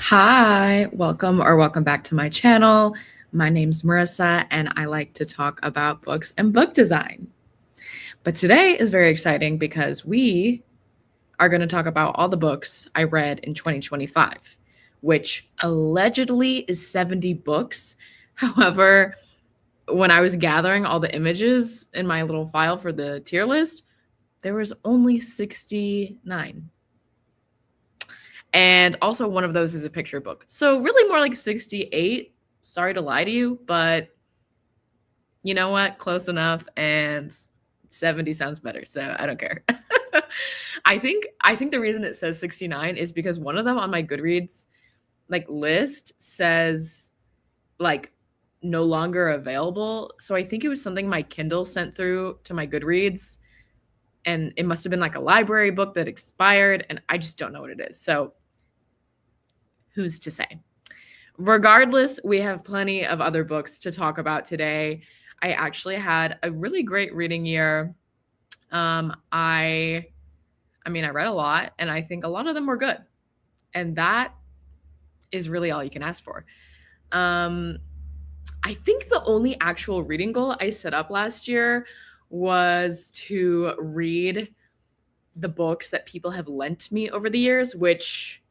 Hi, welcome back to my channel. My name's Marissa, and I like to talk about books and book design. But today is very exciting because we are going to talk about all the books I read in 2025, which allegedly is 70 books. However, when I was gathering all the images in my little file for the tier list, there was only 69. And also one of those is a picture book. So really more like 68. Sorry to lie to you, but you know what? Close enough, and 70 sounds better. So I don't care. I think the reason it says 69 is because one of them on my Goodreads list says no longer available. So I think it was something my Kindle sent through to my Goodreads, and it must have been a library book that expired, and I just don't know what it is. So who's to say? Regardless, we have plenty of other books to talk about today. I actually had a really great reading year. I read a lot, and I think a lot of them were good. And that is really all you can ask for. I think the only actual reading goal I set up last year was to read the books that people have lent me over the years, which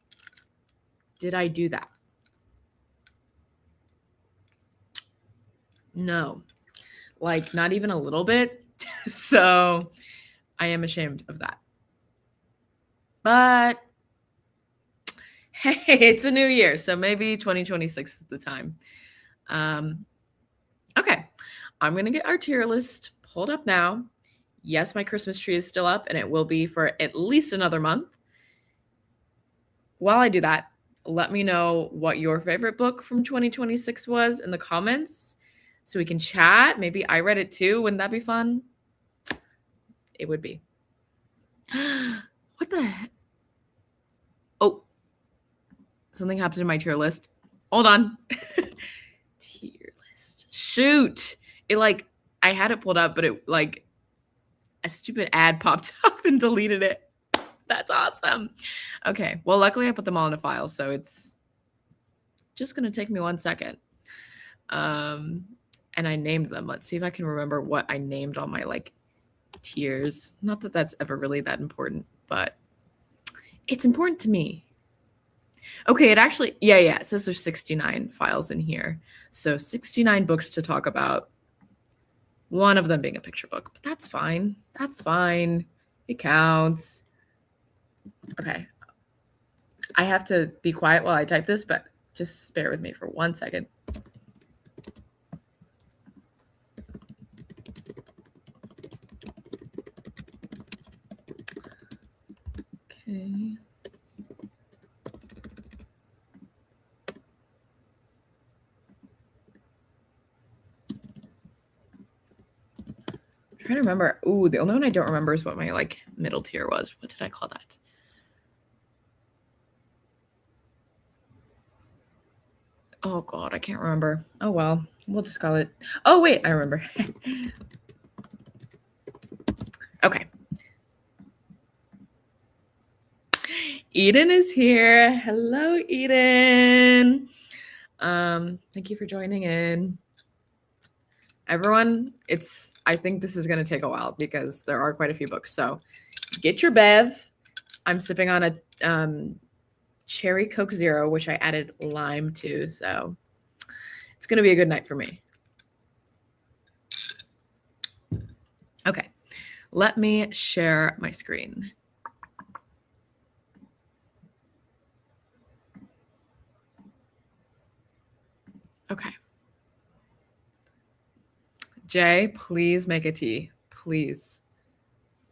did I do that? No, not even a little bit. So I am ashamed of that. But hey, it's a new year, so maybe 2026 is the time. Okay, I'm going to get our tier list pulled up now. Yes, my Christmas tree is still up, and it will be for at least another month. While I do that, let me know what your favorite book from 2026 was in the comments so we can chat. Maybe I read it too. Wouldn't that be fun? It would be. What the heck? Oh, something happened in my tier list. Hold on. Tier list. Shoot. It I had it pulled up, but it a stupid ad popped up and deleted it. That's awesome. Okay. Well, luckily I put them all in a file, so it's just going to take me 1 second. And I named them. Let's see if I can remember what I named all my tiers. Not that that's ever really that important, but it's important to me. Okay, it actually, yeah, it says there's 69 files in here. So 69 books to talk about. One of them being a picture book, but that's fine. That's fine. It counts. Okay. I have to be quiet while I type this, but just bear with me for 1 second. Okay. I'm trying to remember. Ooh, the only one I don't remember is what my middle tier was. What did I call that? Oh God, I can't remember. Oh well, we'll just call it. Oh wait, I remember. Okay. Eden is here. Hello, Eden. Thank you for joining in. Everyone, I think this is going to take a while because there are quite a few books. So get your bev. I'm sipping on a cherry Coke Zero, which I added lime to. So it's going to be a good night for me. Okay, let me share my screen. Okay. Jay, please make a tea, please,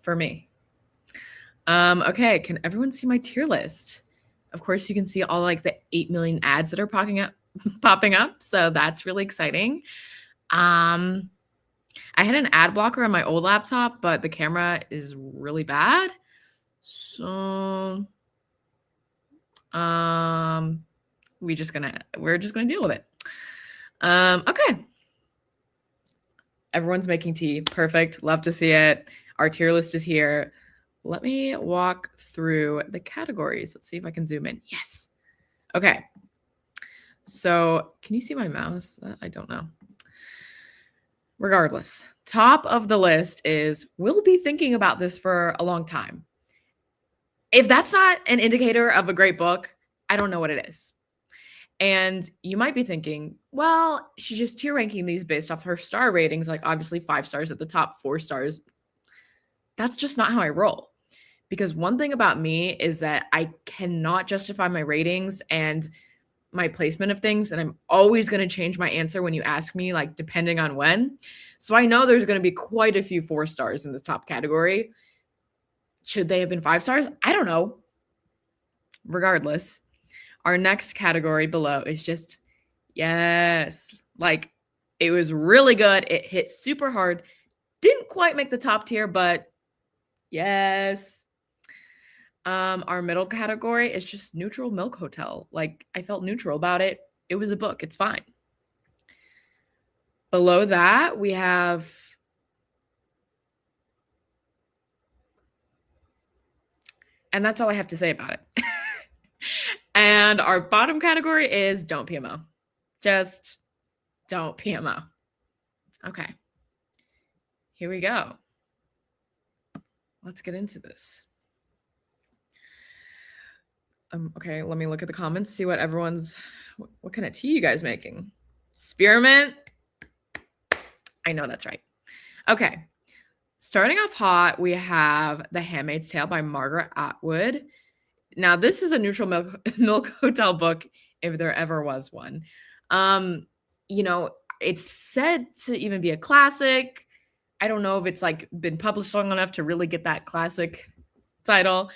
for me. Okay, can everyone see my tier list? Of course, you can see all the 8 million ads that are popping up. So that's really exciting. I had an ad blocker on my old laptop, but the camera is really bad. So we're just gonna deal with it. Okay. Everyone's making tea. Perfect. Love to see it. Our tier list is here. Let me walk through the categories. Let's see if I can zoom in. Yes. Okay. So can you see my mouse? I don't know. Regardless, top of the list is we'll be thinking about this for a long time. If that's not an indicator of a great book, I don't know what it is. And you might be thinking, well, she's just tier ranking these based off her star ratings, like obviously 5 stars at the top, 4 stars. That's just not how I roll. Because one thing about me is that I cannot justify my ratings and my placement of things, and I'm always going to change my answer when you ask me, like depending on when. So I know there's going to be quite a few 4 stars in this top category. Should they have been 5 stars? I don't know. Regardless, our next category below is just yes. Like it was really good. It hit super hard. Didn't quite make the top tier, but yes. Our middle category is just neutral milk hotel. Like I felt neutral about it. It was a book. It's fine. Below that, we have and that's all I have to say about it. And our bottom category is don't PMO. Just don't PMO. Okay. Here we go. Let's get into this. Okay, let me look at the comments, see what what kind of tea you guys making? Spearmint? I know that's right. Okay. Starting off hot, we have The Handmaid's Tale by Margaret Atwood. Now, this is a neutral milk hotel book, if there ever was one. It's said to even be a classic. I don't know if it's like been published long enough to really get that classic title.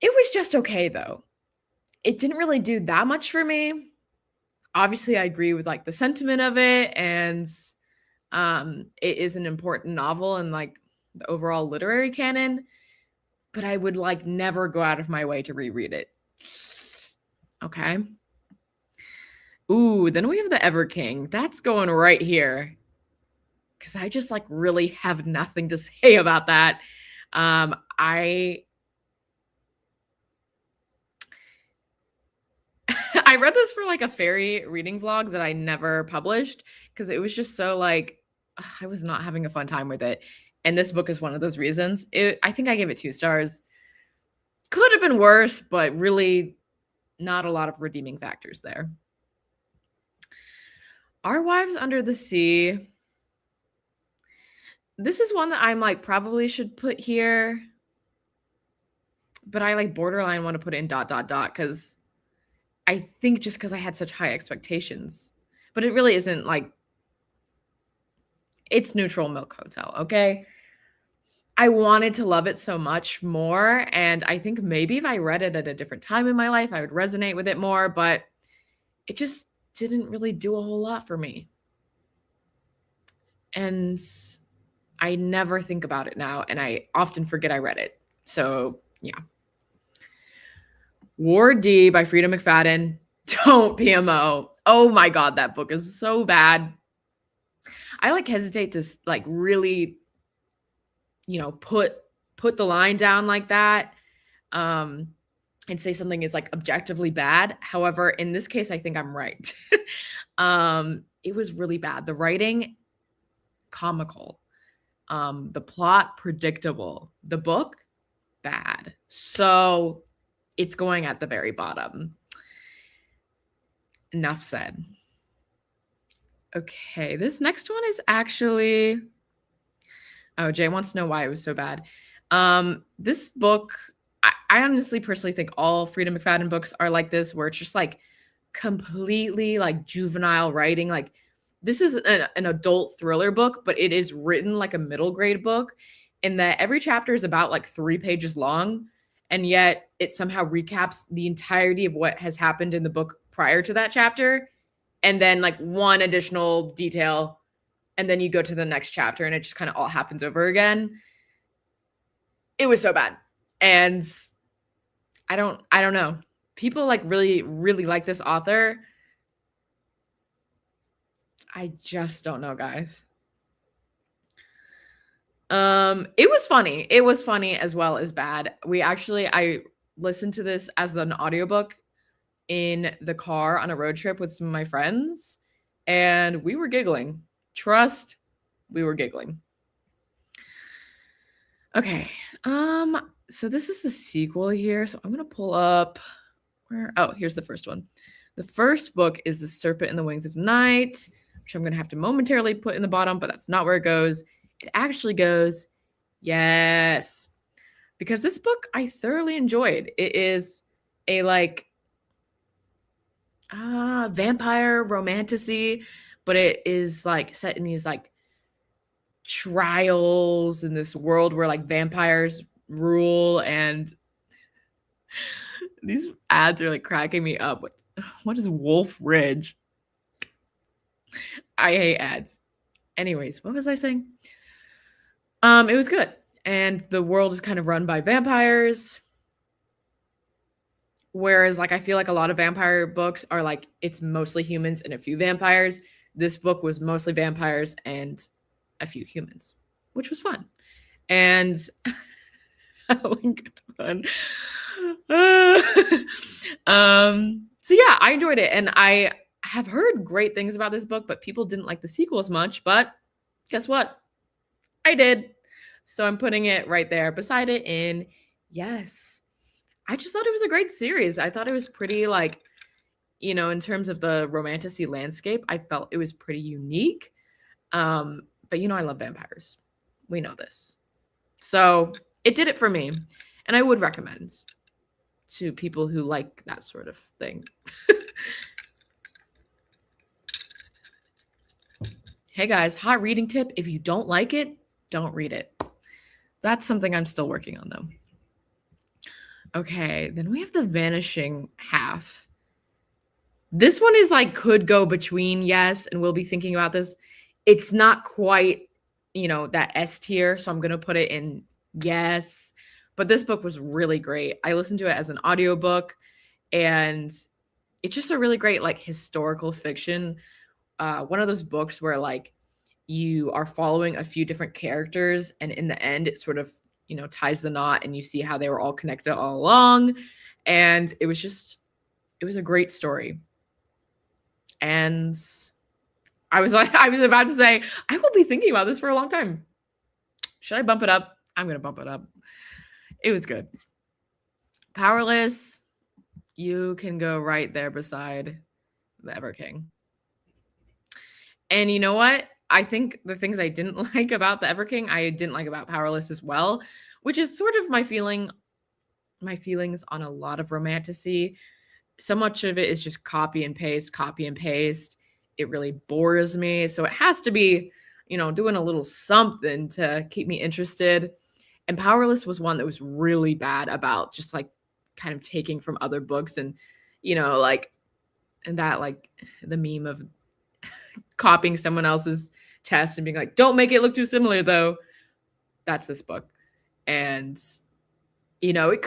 It was just okay, though. It didn't really do that much for me. Obviously, I agree with like the sentiment of it, and it is an important novel in like the overall literary canon, but I would like never go out of my way to reread it. Okay. Ooh, then we have the Ever King. That's going right here. Because I just like really have nothing to say about that. I read this for like a fairy reading vlog that I never published because it was just so like I was not having a fun time with it. And this book is one of those reasons. I think I gave it 2 stars. Could have been worse, but really not a lot of redeeming factors there. Our Wives Under the Sea. This is one that I'm like probably should put here. But I like borderline want to put it in ... because I think just because I had such high expectations. But it really isn't like it's neutral milk hotel, okay? I wanted to love it so much more, and I think maybe if I read it at a different time in my life, I would resonate with it more, but it just didn't really do a whole lot for me. And I never think about it now, and I often forget I read it. So, yeah. War D by Frida McFadden. Don't PMO. Oh my God, that book is so bad. I like hesitate to like really, put the line down like that and say something is like objectively bad. However, in this case, I think I'm right. It was really bad. The writing, comical. The plot, predictable. The book, bad. So it's going at the very bottom. Enough said. Okay, this next one is actually... Oh, Jay wants to know why it was so bad. This book, I honestly personally think all Frida McFadden books are like this, where it's just like completely like juvenile writing. Like this is an adult thriller book, but it is written like a middle grade book in that every chapter is about like 3 pages long. And yet it somehow recaps the entirety of what has happened in the book prior to that chapter. And then like one additional detail. And then you go to the next chapter and it just kind of all happens over again. It was so bad. And I don't know. People like really, really like this author. I just don't know, guys. It was funny. It was funny as well as bad. I listened to this as an audiobook in the car on a road trip with some of my friends, and we were giggling. Trust, we were giggling. Okay. So this is the sequel here. So I'm gonna pull up where here's the first one. The first book is The Serpent and the Wings of Night, which I'm gonna have to momentarily put in the bottom, but that's not where it goes. It actually goes, yes. Because this book I thoroughly enjoyed. It is a vampire romantasy, but it is like set in these like trials in this world where like vampires rule, and these ads are like cracking me up. What is Wolf Ridge? I hate ads. Anyways, what was I saying? It was good. And the world is kind of run by vampires. Whereas like I feel like a lot of vampire books are like it's mostly humans and a few vampires. This book was mostly vampires and a few humans, which was fun. And fun. So yeah, I enjoyed it, and I have heard great things about this book, but people didn't like the sequel as much. But guess what? I did. So I'm putting it right there beside it in yes. I just thought it was a great series. I thought it was pretty like, in terms of the romantasy landscape, I felt it was pretty unique. But I love vampires. We know this. So it did it for me. And I would recommend to people who like that sort of thing. Hey guys, hot reading tip. If you don't like it, don't read it. That's something I'm still working on though. Okay, then we have the vanishing half. This one is like could go between yes, and we'll be thinking about this. It's not quite, that S tier, so I'm going to put it in yes. But this book was really great. I listened to it as an audiobook, and it's just a really great like historical fiction. One of those books where like you are following a few different characters, and in the end it sort of ties the knot, and you see how they were all connected all along. And it was a great story. And I was about to say, I will be thinking about this for a long time. Should I bump it up? I'm going to bump it up. It was good. Powerless, you can go right there beside the Ever King. And you know what? I think the things I didn't like about the Ever King, I didn't like about Powerless as well, which is sort of my feelings on a lot of romantasy. So much of it is just copy and paste. It really bores me. So it has to be, doing a little something to keep me interested. And Powerless was one that was really bad about just like kind of taking from other books and, and that like the meme of copying someone else's test and being like, don't make it look too similar though. That's this book. And, it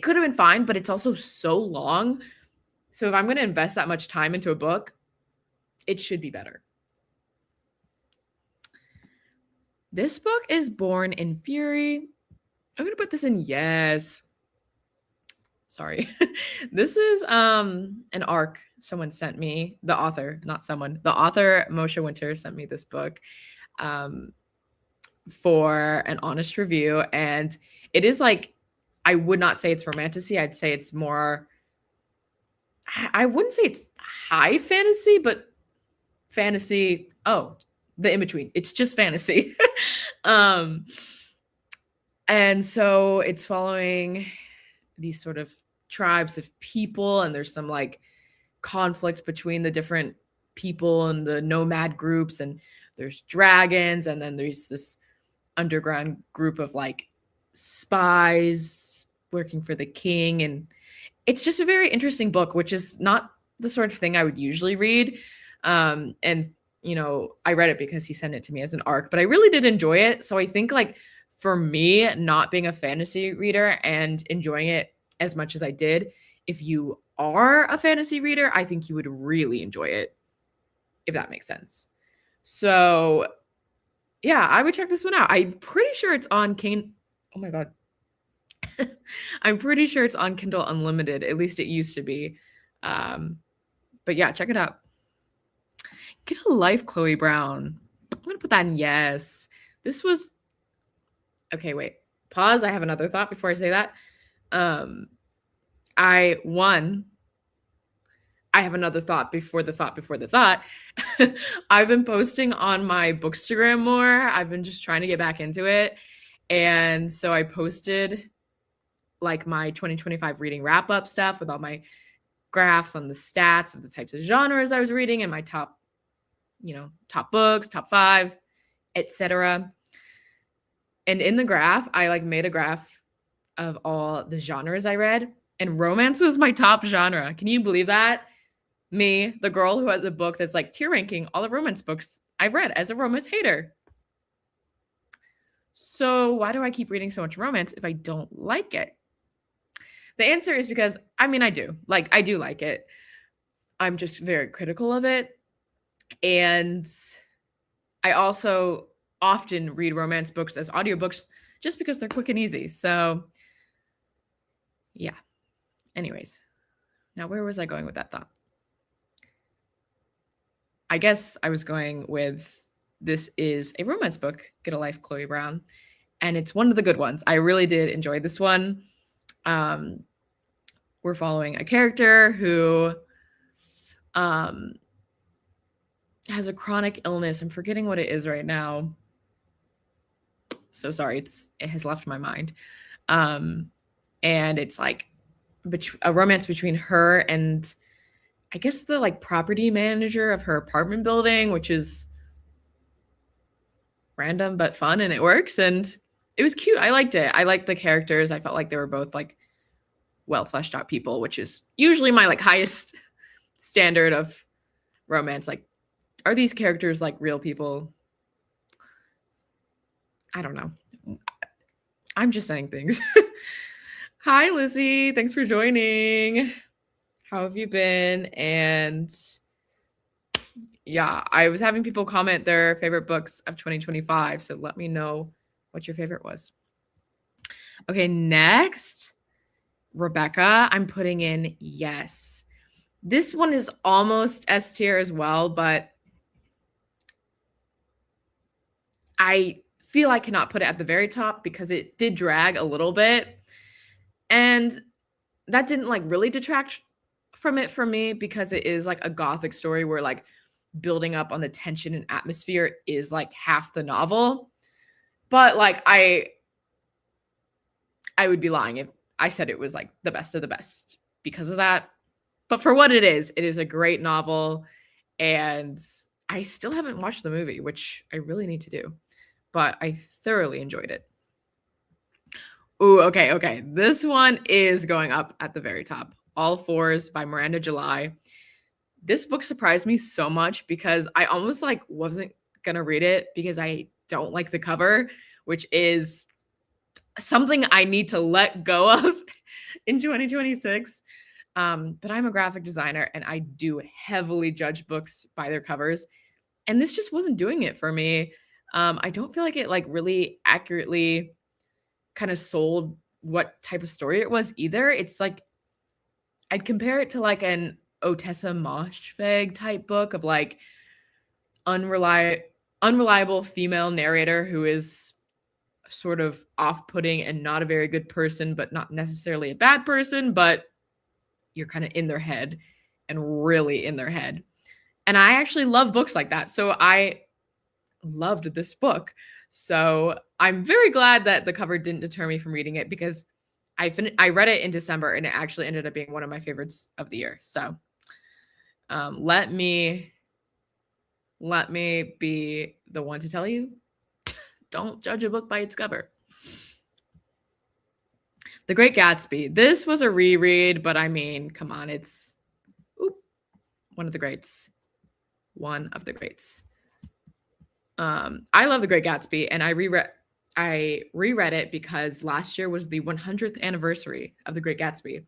could have been fine, but it's also so long. So if I'm going to invest that much time into a book, it should be better. This book is Born in Fury. I'm going to put this in yes. Sorry. This is an arc someone sent me. The author, not someone. The author, Moshe Winter, sent me this book for an honest review. And it is like, I would not say it's romantasy. I'd say it's more, I wouldn't say it's high fantasy, but fantasy. Oh, the in-between. It's just fantasy. And so it's following these sort of tribes of people, and there's some like conflict between the different people and the nomad groups, and there's dragons, and then there's this underground group of like spies working for the king. And it's just a very interesting book, which is not the sort of thing I would usually read. And I read it because he sent it to me as an arc, but I really did enjoy it. So I think like for me, not being a fantasy reader and enjoying it as much as I did, if you are a fantasy reader, I think you would really enjoy it, if that makes sense. So yeah, I would check this one out. I'm pretty sure it's on Oh my God. I'm pretty sure it's on Kindle Unlimited. At least it used to be. But yeah, check it out. Get a life, Chloe Brown. I'm gonna put that in yes. This was okay. Wait, pause. I have another thought before I say that. I have another thought before the thought before the thought. I've been posting on my Bookstagram more. I've been just trying to get back into it. And so I posted like my 2025 reading wrap up stuff with all my graphs on the stats of the types of genres I was reading and my top books, top 5, etc. And in the graph, I like made a graph of all the genres I read, and romance was my top genre. Can you believe that? Me, the girl who has a book that's like tier ranking all the romance books I've read as a romance hater. So why do I keep reading so much romance if I don't like it? The answer is because, I do. Like, I do like it. I'm just very critical of it. And I also often read romance books as audiobooks just because they're quick and easy. So, yeah. Anyways, now where was I going with that thought? I guess I was going with this is a romance book, Get a Life, Chloe Brown. And it's one of the good ones. I really did enjoy this one. We're following a character who has a chronic illness. I'm forgetting what it is right now. So sorry, it has left my mind. And it's like a romance between her and I guess the like property manager of her apartment building, which is random but fun, and it works. And it was cute. I liked it. I liked the characters. I felt like they were both like well fleshed out people, which is usually my like highest standard of romance. Like, are these characters like real people? I don't know. I'm just saying things. Hi, Lizzie. Thanks for joining. How have you been? And yeah, I was having people comment their favorite books of 2025. So let me know what your favorite was. Okay, next, Rebecca, I'm putting in yes. This one is almost S tier as well, but I feel I cannot put it at the very top because it did drag a little bit. And that didn't like really detract from it for me because it is like a gothic story where like building up on the tension and atmosphere is like half the novel. But like I would be lying if I said it was like the best of the best because of that. But for what it is a great novel. And I still haven't watched the movie, which I really need to do. But I thoroughly enjoyed it. Ooh, okay. This one is going up at the very top. All Fours by Miranda July. This book surprised me so much because I almost like wasn't gonna read it because I don't like the cover, which is something I need to let go of in 2026. But I'm a graphic designer and I do heavily judge books by their covers. And this just wasn't doing it for me. I don't feel like it like really accurately kind of sold what type of story it was either. It's like I'd compare it to like an Otessa Moshfegh type book of like unreliable female narrator who is sort of off-putting and not a very good person, but not necessarily a bad person, but you're kind of in their head and really in their head. And I actually love books like that. So I loved this book. So I'm very glad that the cover didn't deter me from reading it because I read it in December and it actually ended up being one of my favorites of the year. So let me be the one to tell you, don't judge a book by its cover. The Great Gatsby. This was a reread, but I mean, come on, it's one of the greats. One of the greats. I love The Great Gatsby, and I reread it because last year was the 100th anniversary of The Great Gatsby.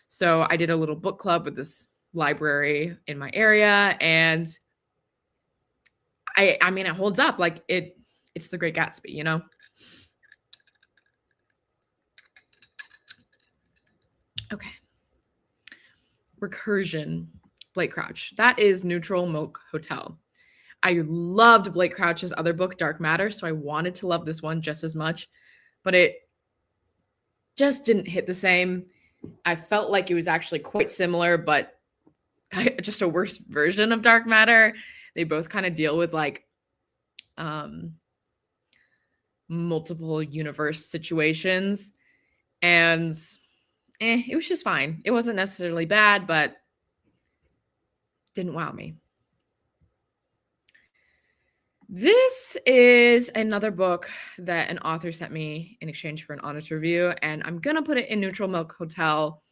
So I did a little book club with this library in my area, and I mean, it holds up. Like it's The Great Gatsby, you know? Okay. Recursion, Blake Crouch. That is Neutral Milk Hotel. I loved Blake Crouch's other book, Dark Matter, so I wanted to love this one just as much, but it just didn't hit the same. I felt like it was actually quite similar, but just a worse version of Dark Matter. They both kind of deal with like multiple universe situations, and it was just fine. It wasn't necessarily bad, but didn't wow me. This is another book that an author sent me in exchange for an honest review, and I'm going to put it in Neutral Milk Hotel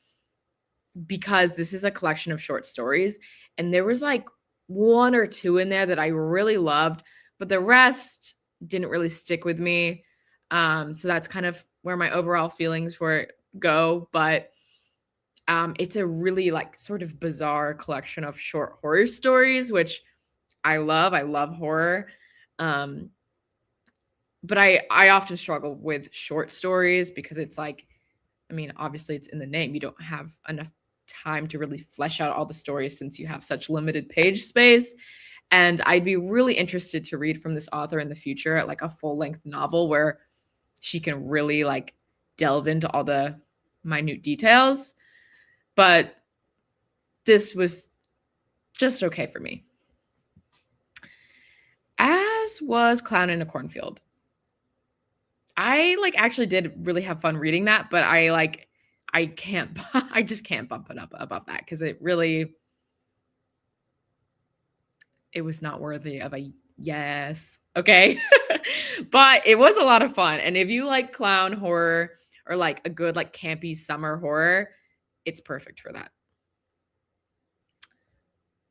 because this is a collection of short stories, and there was like one or two in there that I really loved, but the rest didn't really stick with me. So that's kind of where my overall feelings for it go, but it's a really like sort of bizarre collection of short horror stories, which I love. I love horror. But I often struggle with short stories because it's like, I mean, obviously it's in the name. You don't have enough time to really flesh out all the stories since you have such limited page space. And I'd be really interested to read from this author in the future, like a full-length novel where she can really like delve into all the minute details. But this was just okay for me. As was Clown in a Cornfield. I like actually did really have fun reading that, but I just can't bump it up above that because it was not worthy of a yes. Okay. But it was a lot of fun. And if you like clown horror or like a good like campy summer horror, it's perfect for that.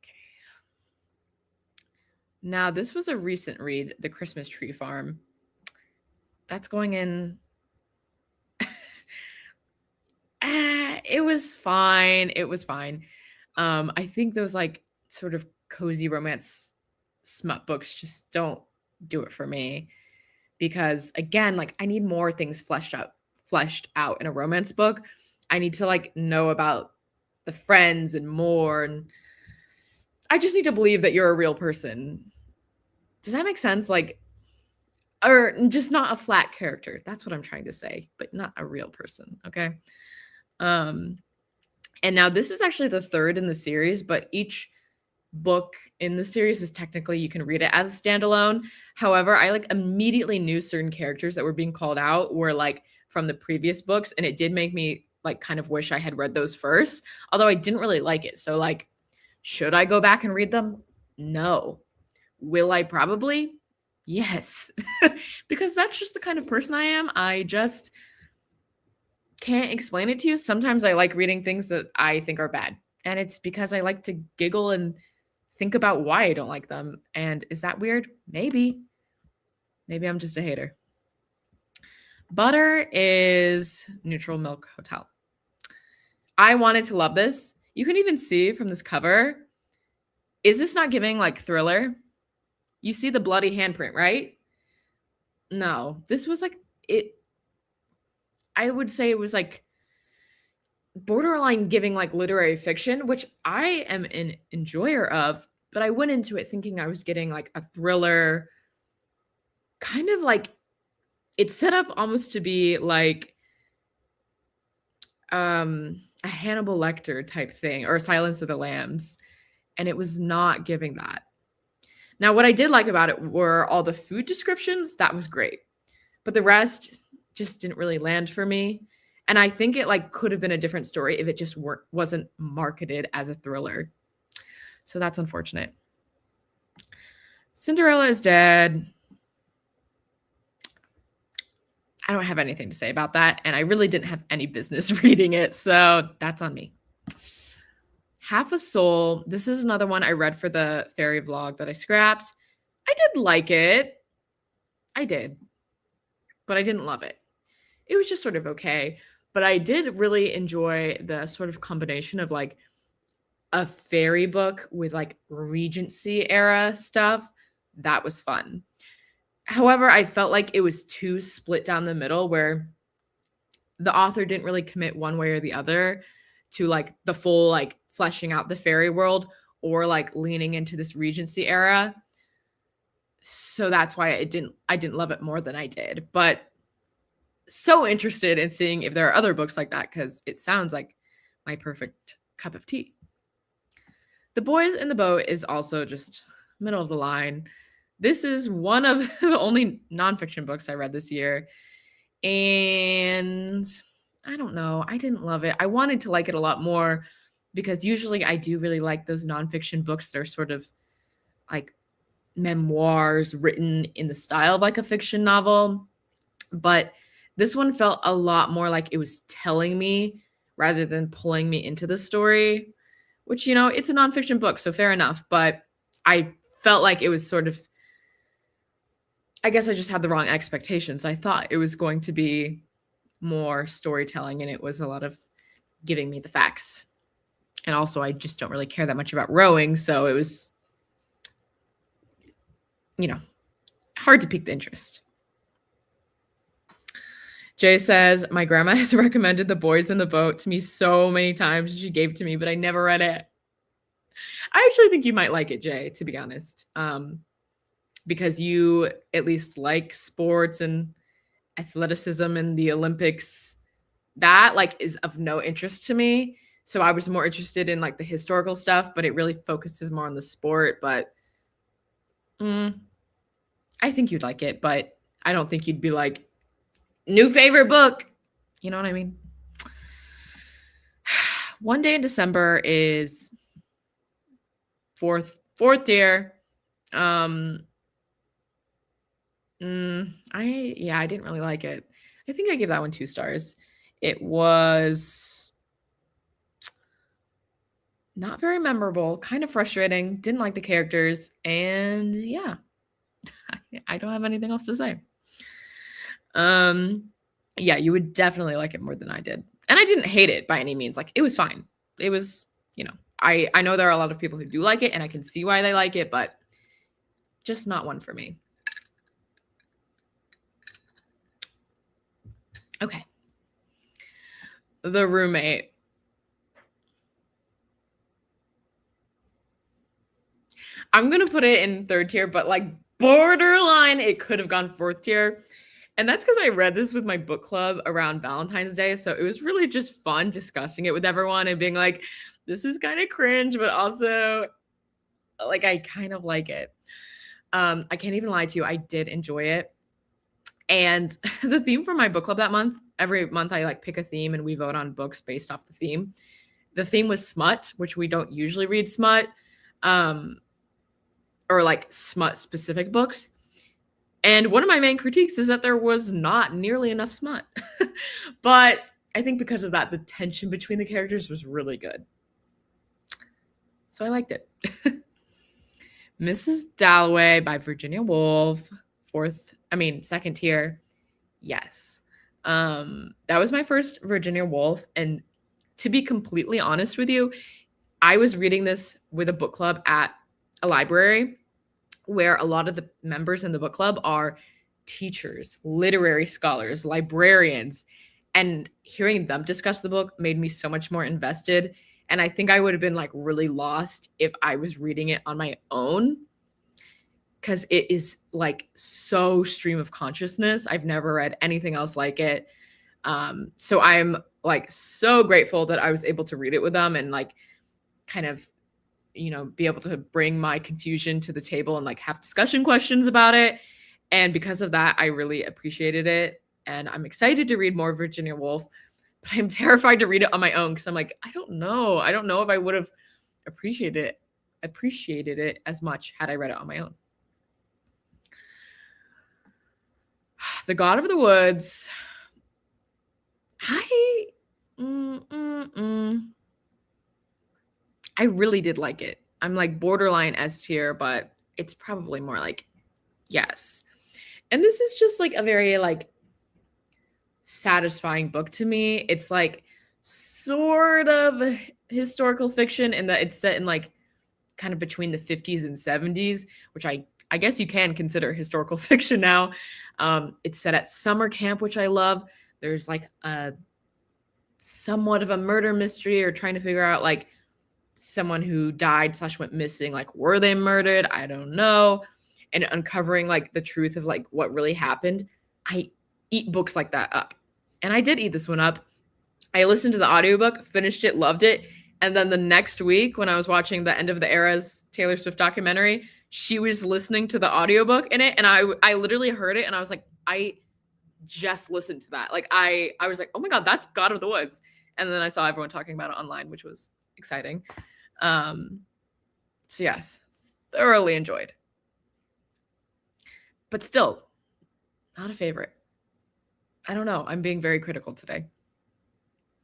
Okay. Now, this was a recent read, The Christmas Tree Farm. That's going in. It was fine. It was fine. I think those like sort of cozy romance smut books just don't do it for me because again, like I need more things fleshed out in a romance book. I need to like know about the friends and more, and I just need to believe that you're a real person. Does that make sense? Like, or just not a flat character. That's what I'm trying to say, but not a real person. Okay. And now this is actually the third in the series, but each book in the series is technically, you can read it as a standalone. However, I like immediately knew certain characters that were being called out were like from the previous books. And it did make me like kind of wish I had read those first, although I didn't really like it. So like, should I go back and read them? No. Will I? Probably. Yes. Because that's just the kind of person I am. I just can't explain it to you. Sometimes I like reading things that I think are bad. And it's because I like to giggle and think about why I don't like them. And is that weird? Maybe. Maybe I'm just a hater. Butter is Neutral Milk Hotel. I wanted to love this. You can even see from this cover, is this not giving like thriller? You see the bloody handprint, right? No, this was like it. I would say it was like borderline giving like literary fiction, which I am an enjoyer of, but I went into it thinking I was getting like a thriller, kind of like it's set up almost to be like a Hannibal Lecter type thing or Silence of the Lambs, and it was not giving that. Now, what I did like about it were all the food descriptions. That was great. But the rest just didn't really land for me. And I think it like could have been a different story if it just wasn't marketed as a thriller. So that's unfortunate. Cinderella is dead. I don't have anything to say about that. And I really didn't have any business reading it. So that's on me. Half a Soul. This is another one I read for the fairy vlog that I scrapped. I did like it. I did. But I didn't love it. It was just sort of okay. But I did really enjoy the sort of combination of like a fairy book with like Regency era stuff. That was fun. However, I felt like it was too split down the middle where the author didn't really commit one way or the other to like the full like fleshing out the fairy world or like leaning into this Regency era. So that's why I didn't love it more than I did. But so interested in seeing if there are other books like that, because it sounds like my perfect cup of tea. The Boys in the Boat is also just middle of the line. This is one of the only nonfiction books I read this year. And I don't know, I didn't love it. I wanted to like it a lot more because usually I do really like those nonfiction books that are sort of like memoirs written in the style of like a fiction novel. But this one felt a lot more like it was telling me rather than pulling me into the story, which, you know, it's a nonfiction book, so fair enough. But I felt like it was sort of, I guess I just had the wrong expectations. I thought it was going to be more storytelling, and it was a lot of giving me the facts. And also, I just don't really care that much about rowing, so it was, you know, hard to pique the interest. Jay says, my grandma has recommended The Boys in the Boat to me so many times. She gave it to me, but I never read it. I actually think you might like it, Jay, to be honest, because you at least like sports and athleticism and the Olympics. That like is of no interest to me. So I was more interested in like the historical stuff, but it really focuses more on the sport. But I think you'd like it, but I don't think you'd be like, new favorite book. You know what I mean? One Day in December is fourth tier. I didn't really like it. I think I gave that one 2 stars. It was not very memorable, kind of frustrating, didn't like the characters, and yeah, I don't have anything else to say. Yeah, you would definitely like it more than I did. And I didn't hate it by any means. Like, it was fine. It was, you know, I know there are a lot of people who do like it, and I can see why they like it, but just not one for me. Okay. The Roommate. I'm going to put it in 3rd tier, but like borderline, it could have gone 4th tier. And that's because I read this with my book club around Valentine's Day. So it was really just fun discussing it with everyone and being like, this is kind of cringe, but also like, I kind of like it. I can't even lie to you. I did enjoy it. And the theme for my book club that month, every month I like pick a theme and we vote on books based off the theme. The theme was smut, which we don't usually read smut, or like smut specific books. And one of my main critiques is that there was not nearly enough smut. But I think because of that, the tension between the characters was really good. So I liked it. Mrs. Dalloway by Virginia Woolf, 2nd tier. Yes. That was my first Virginia Woolf. And to be completely honest with you, I was reading this with a book club at a library where a lot of the members in the book club are teachers, literary scholars, librarians, and hearing them discuss the book made me so much more invested. And I think I would have been like really lost if I was reading it on my own, because it is like so stream of consciousness. I've never read anything else like it. So I'm like so grateful that I was able to read it with them and like kind of, you know, be able to bring my confusion to the table and like have discussion questions about it. And because of that, I really appreciated it. And I'm excited to read more Virginia Woolf, but I'm terrified to read it on my own because I'm like, I don't know if I would have appreciated it as much had I read it on my own. The God of the Woods. I really did like it. I'm like borderline S tier, but it's probably more like yes. And this is just like a very like satisfying book to me. It's like sort of historical fiction in that it's set in like kind of between the 50s and 70s, which I guess you can consider historical fiction now. It's set at summer camp, which I love. There's like a somewhat of a murder mystery or trying to figure out like someone who died / went missing. Like, were they murdered? I don't know. And uncovering like the truth of like what really happened. I eat books like that up. And I did eat this one up. I listened to the audiobook, finished it, loved it. And then the next week when I was watching the End of the Era's Taylor Swift documentary, she was listening to the audiobook in it. And I literally heard it and I was like, I just listened to that. Like I was like, oh my God, that's God of the Woods. And then I saw everyone talking about it online, which was exciting. So yes, thoroughly enjoyed. But still, not a favorite. I don't know. I'm being very critical today.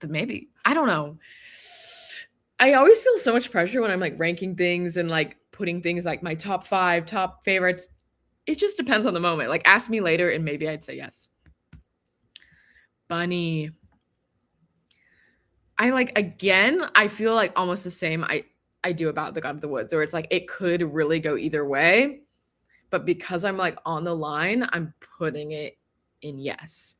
But maybe. I don't know. I always feel so much pressure when I'm like ranking things and like putting things like my top 5 top favorites. It just depends on the moment. Like ask me later and maybe I'd say yes. Bunny. I like, again, I feel like almost the same I do about the God of the Woods, or it's like it could really go either way. But because I'm like on the line, I'm putting it in yes.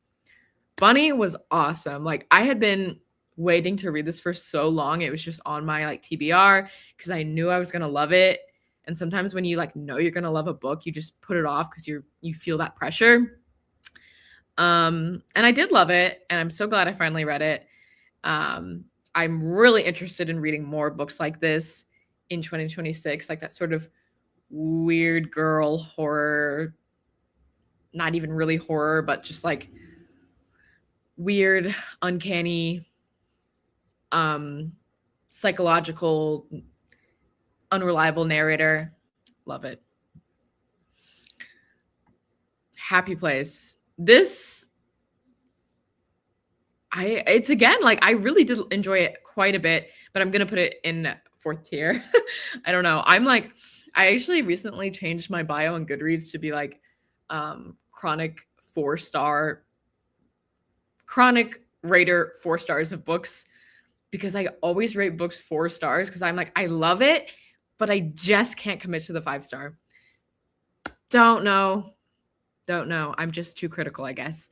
Bunny was awesome. Like I had been waiting to read this for so long. It was just on my like TBR because I knew I was going to love it. And sometimes when you like know you're going to love a book, you just put it off because you feel that pressure. And I did love it. And I'm so glad I finally read it. I'm really interested in reading more books like this in 2026, like that sort of weird girl horror, not even really horror, but just like weird, uncanny, psychological, unreliable narrator. Love it. Happy Place. It's again, like I really did enjoy it quite a bit, but I'm going to put it in 4th tier. I don't know. I actually recently changed my bio on Goodreads to be like chronic rater 4 stars of books, because I always rate books 4 stars because I'm like, I love it, but I just can't commit to the 5-star. Don't know. I'm just too critical, I guess.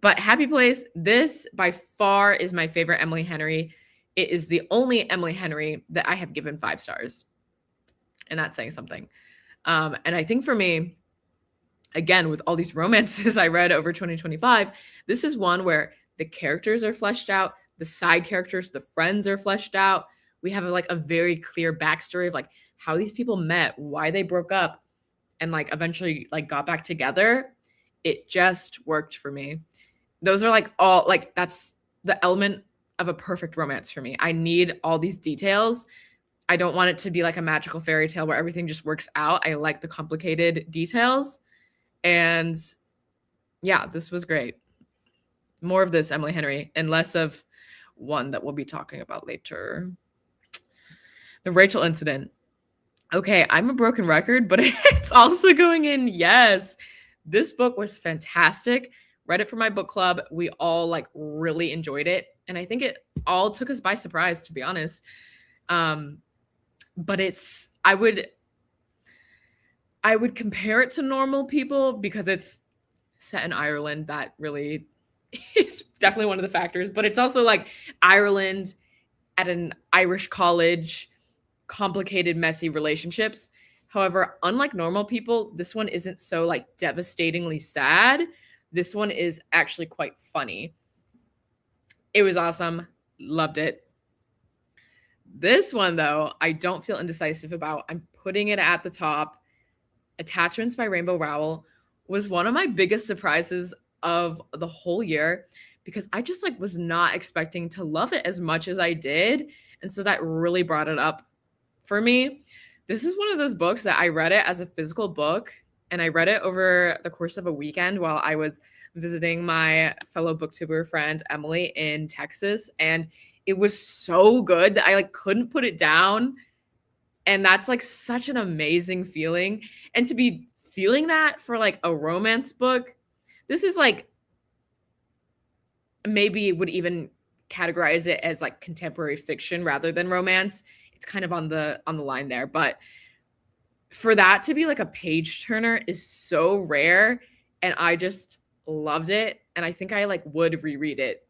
But Happy Place, this by far is my favorite Emily Henry. It is the only Emily Henry that I have given 5 stars. And that's saying something. And I think for me, again, with all these romances I read over 2025, this is one where the characters are fleshed out, the side characters, the friends are fleshed out. We have like a very clear backstory of like how these people met, why they broke up, and like eventually like got back together. It just worked for me. Those are like all like that's the element of a perfect romance for me. I need all these details. I don't want it to be like a magical fairy tale where everything just works out. I like the complicated details. And yeah, this was great. More of this, Emily Henry, and less of one that we'll be talking about later. The Rachel incident. Okay, I'm a broken record, but it's also going in yes. This book was fantastic. Read it for my book club. We all like really enjoyed it. And I think it all took us by surprise, to be honest. But I would compare it to Normal People because it's set in Ireland. That really is definitely one of the factors. But it's also like Ireland at an Irish college, complicated, messy relationships. However, unlike Normal People, this one isn't so like devastatingly sad. This one is actually quite funny. It was awesome. Loved it. This one, though, I don't feel indecisive about. I'm putting it at the top. Attachments by Rainbow Rowell was one of my biggest surprises of the whole year because I just like was not expecting to love it as much as I did. And so that really brought it up for me. This is one of those books that I read it as a physical book. And I read it over the course of a weekend while I was visiting my fellow booktuber friend, Emily, in Texas. And it was so good that I like couldn't put it down. And that's like such an amazing feeling. And to be feeling that for like a romance book, this is like, maybe would even categorize it as like contemporary fiction rather than romance. It's kind of on the line there. But for that to be like a page turner is so rare, and I just loved it, and I think I like would reread it.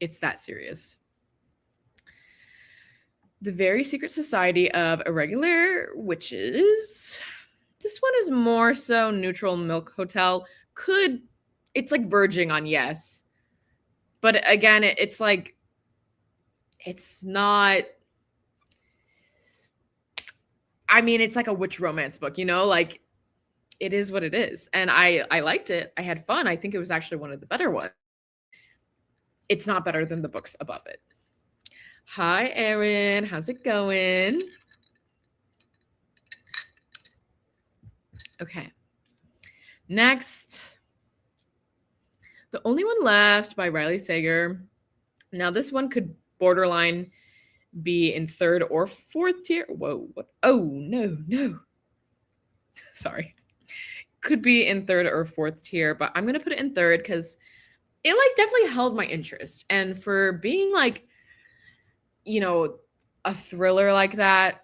It's that serious. The Very Secret Society of Irregular Witches. This one is more so neutral milk hotel. It's like verging on yes. But again, it's like, it's not, I mean, it's like a witch romance book, like it is what it is. And I liked it. I had fun. I think it was actually one of the better ones. It's not better than the books above it. Hi, Erin. How's it going? Okay. Next, The Only One Left by Riley Sager. Now, this one could borderline be in third or fourth tier. Whoa. What? Oh, no. Sorry. Could be in third or fourth tier, but I'm going to put it in third because it like definitely held my interest. And for being like, a thriller like that,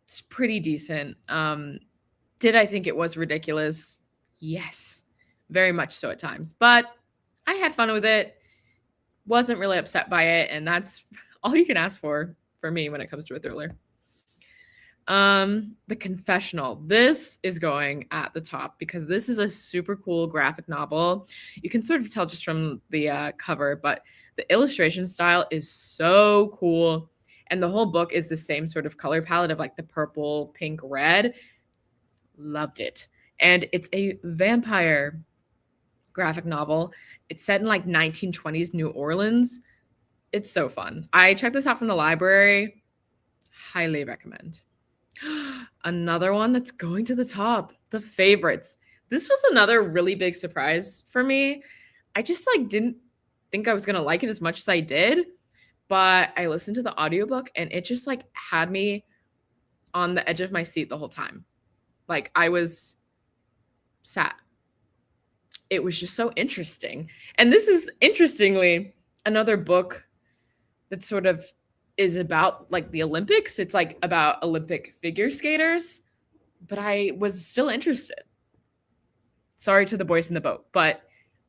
it's pretty decent. Did I think it was ridiculous? Yes, very much so at times. But I had fun with it. Wasn't really upset by it, and that's all you can ask for me when it comes to a thriller. The Confessional. This is going at the top because this is a super cool graphic novel. You can sort of tell just from the cover, but the illustration style is so cool. And the whole book is the same sort of color palette of like the purple, pink, red. Loved it. And it's a vampire graphic novel. It's set in like 1920s New Orleans. It's so fun. I checked this out from the library. Highly recommend. Another one that's going to the top, The Favorites. This was another really big surprise for me. I just like didn't think I was going to like it as much as I did, but I listened to the audiobook and it just like had me on the edge of my seat the whole time. Like I was sat. It was just so interesting. And this is interestingly another book that sort of is about like the Olympics. It's like about Olympic figure skaters, but I was still interested. Sorry to the boys in the boat, but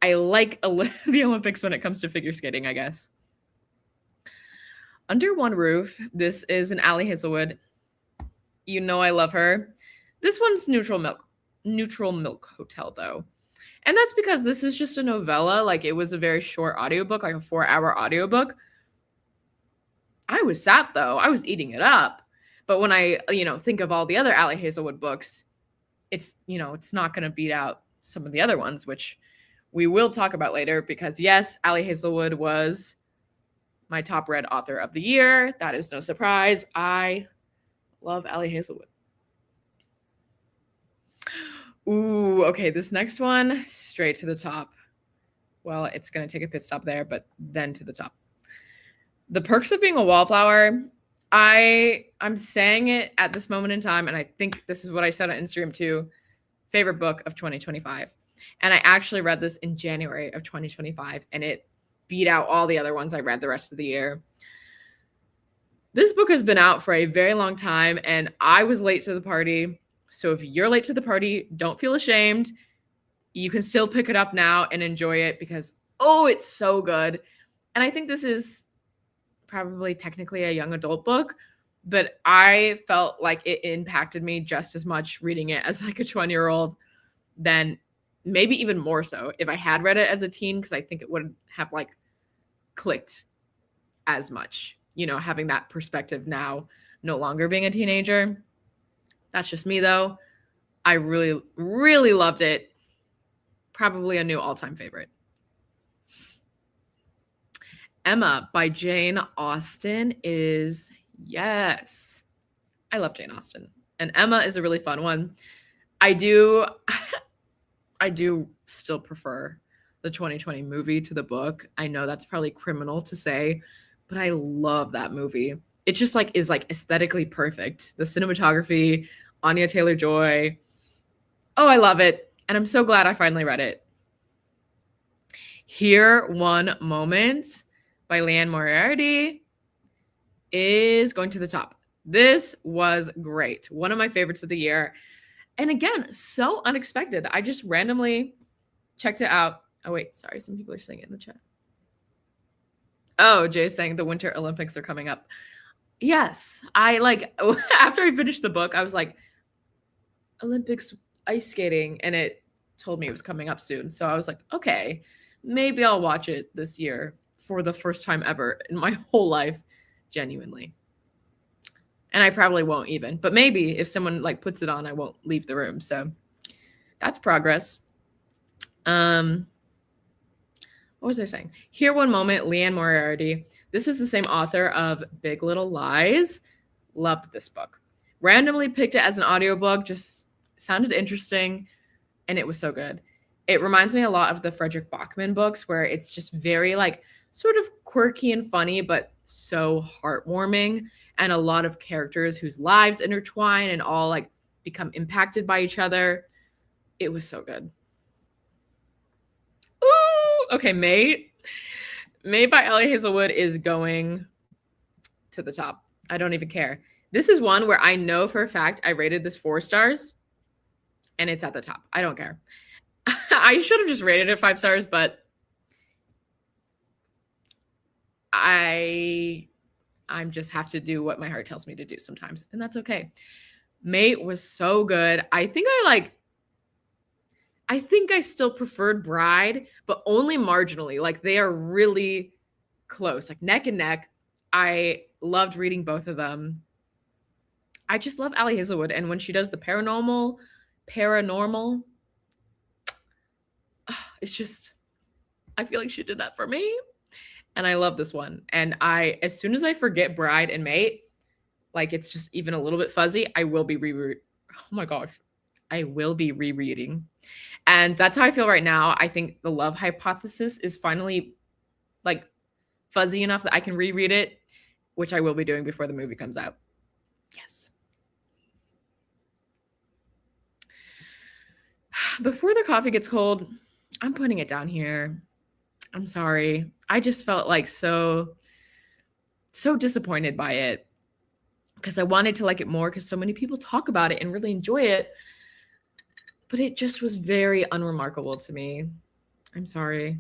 I like the Olympics when it comes to figure skating, I guess. Under One Roof. This is an Ali Hazelwood. You know I love her. This one's neutral milk hotel though. And that's because this is just a novella. Like it was a very short audiobook, like a 4-hour audiobook. I was sat though. I was eating it up. But when I, think of all the other Ali Hazelwood books, it's not going to beat out some of the other ones, which we will talk about later because yes, Ali Hazelwood was my top read author of the year. That is no surprise. I love Ali Hazelwood. Ooh, okay, this next one, straight to the top. Well, it's going to take a pit stop there, but then to the top. The Perks of Being a Wallflower. I'm saying it at this moment in time, and I think this is what I said on Instagram too. Favorite book of 2025. And I actually read this in January of 2025, and it beat out all the other ones I read the rest of the year. This book has been out for a very long time, and I was late to the party. So if you're late to the party, don't feel ashamed. You can still pick it up now and enjoy it because, it's so good. And I think this is probably technically a young adult book, but I felt like it impacted me just as much reading it as like a 20-year-old than maybe even more so if I had read it as a teen, because I think it wouldn't have like clicked as much, having that perspective now, no longer being a teenager. That's just me though. I really, really loved it. Probably a new all-time favorite. Emma by Jane Austen is yes. I love Jane Austen. And Emma is a really fun one. I do still prefer the 2020 movie to the book. I know that's probably criminal to say, but I love that movie. It just like is like aesthetically perfect. The cinematography, Anya Taylor-Joy. Oh, I love it. And I'm so glad I finally read it. Here One Moment by Leanne Moriarty is going to the top. This was great. One of my favorites of the year. And again, so unexpected. I just randomly checked it out. Oh, wait, sorry. Some people are saying it in the chat. Oh, Jay's saying the Winter Olympics are coming up. Yes, I like after I finished the book, I was like, Olympics ice skating, and it told me it was coming up soon. So I was like, okay, maybe I'll watch it this year for the first time ever in my whole life, genuinely. And I probably won't even, but maybe if someone like puts it on, I won't leave the room. So that's progress. What was I saying? Here One Moment, Leanne Moriarty. This is the same author of Big Little Lies. Loved this book. Randomly picked it as an audiobook, just sounded interesting, and it was so good. It reminds me a lot of the Frederick Bachman books, where it's just very like sort of quirky and funny, but so heartwarming, and a lot of characters whose lives intertwine and all like become impacted by each other. It was so good. Ooh, okay, May by Ellie Hazelwood is going to the top. I don't even care. This is one where I know for a fact I rated this 4 stars, and it's at the top. I don't care. I should have just rated it 5 stars, but I'm just have to do what my heart tells me to do sometimes, and that's okay. May was so good. I think I still preferred Bride, but only marginally. Like they are really close, like neck and neck. I loved reading both of them. I just love Ellie Hazelwood, and when she does the paranormal, it's just, I feel like she did that for me, and I love this one. And as soon as I forget Bride and Mate, like it's just even a little bit fuzzy, I will be rereading. And that's how I feel right now. I think The Love Hypothesis is finally like fuzzy enough that I can reread it, which I will be doing before the movie comes out. Yes. Before the coffee gets cold, I'm putting it down here. I'm sorry. I just felt like so disappointed by it, because I wanted to like it more because so many people talk about it and really enjoy it. But it just was very unremarkable to me. I'm sorry.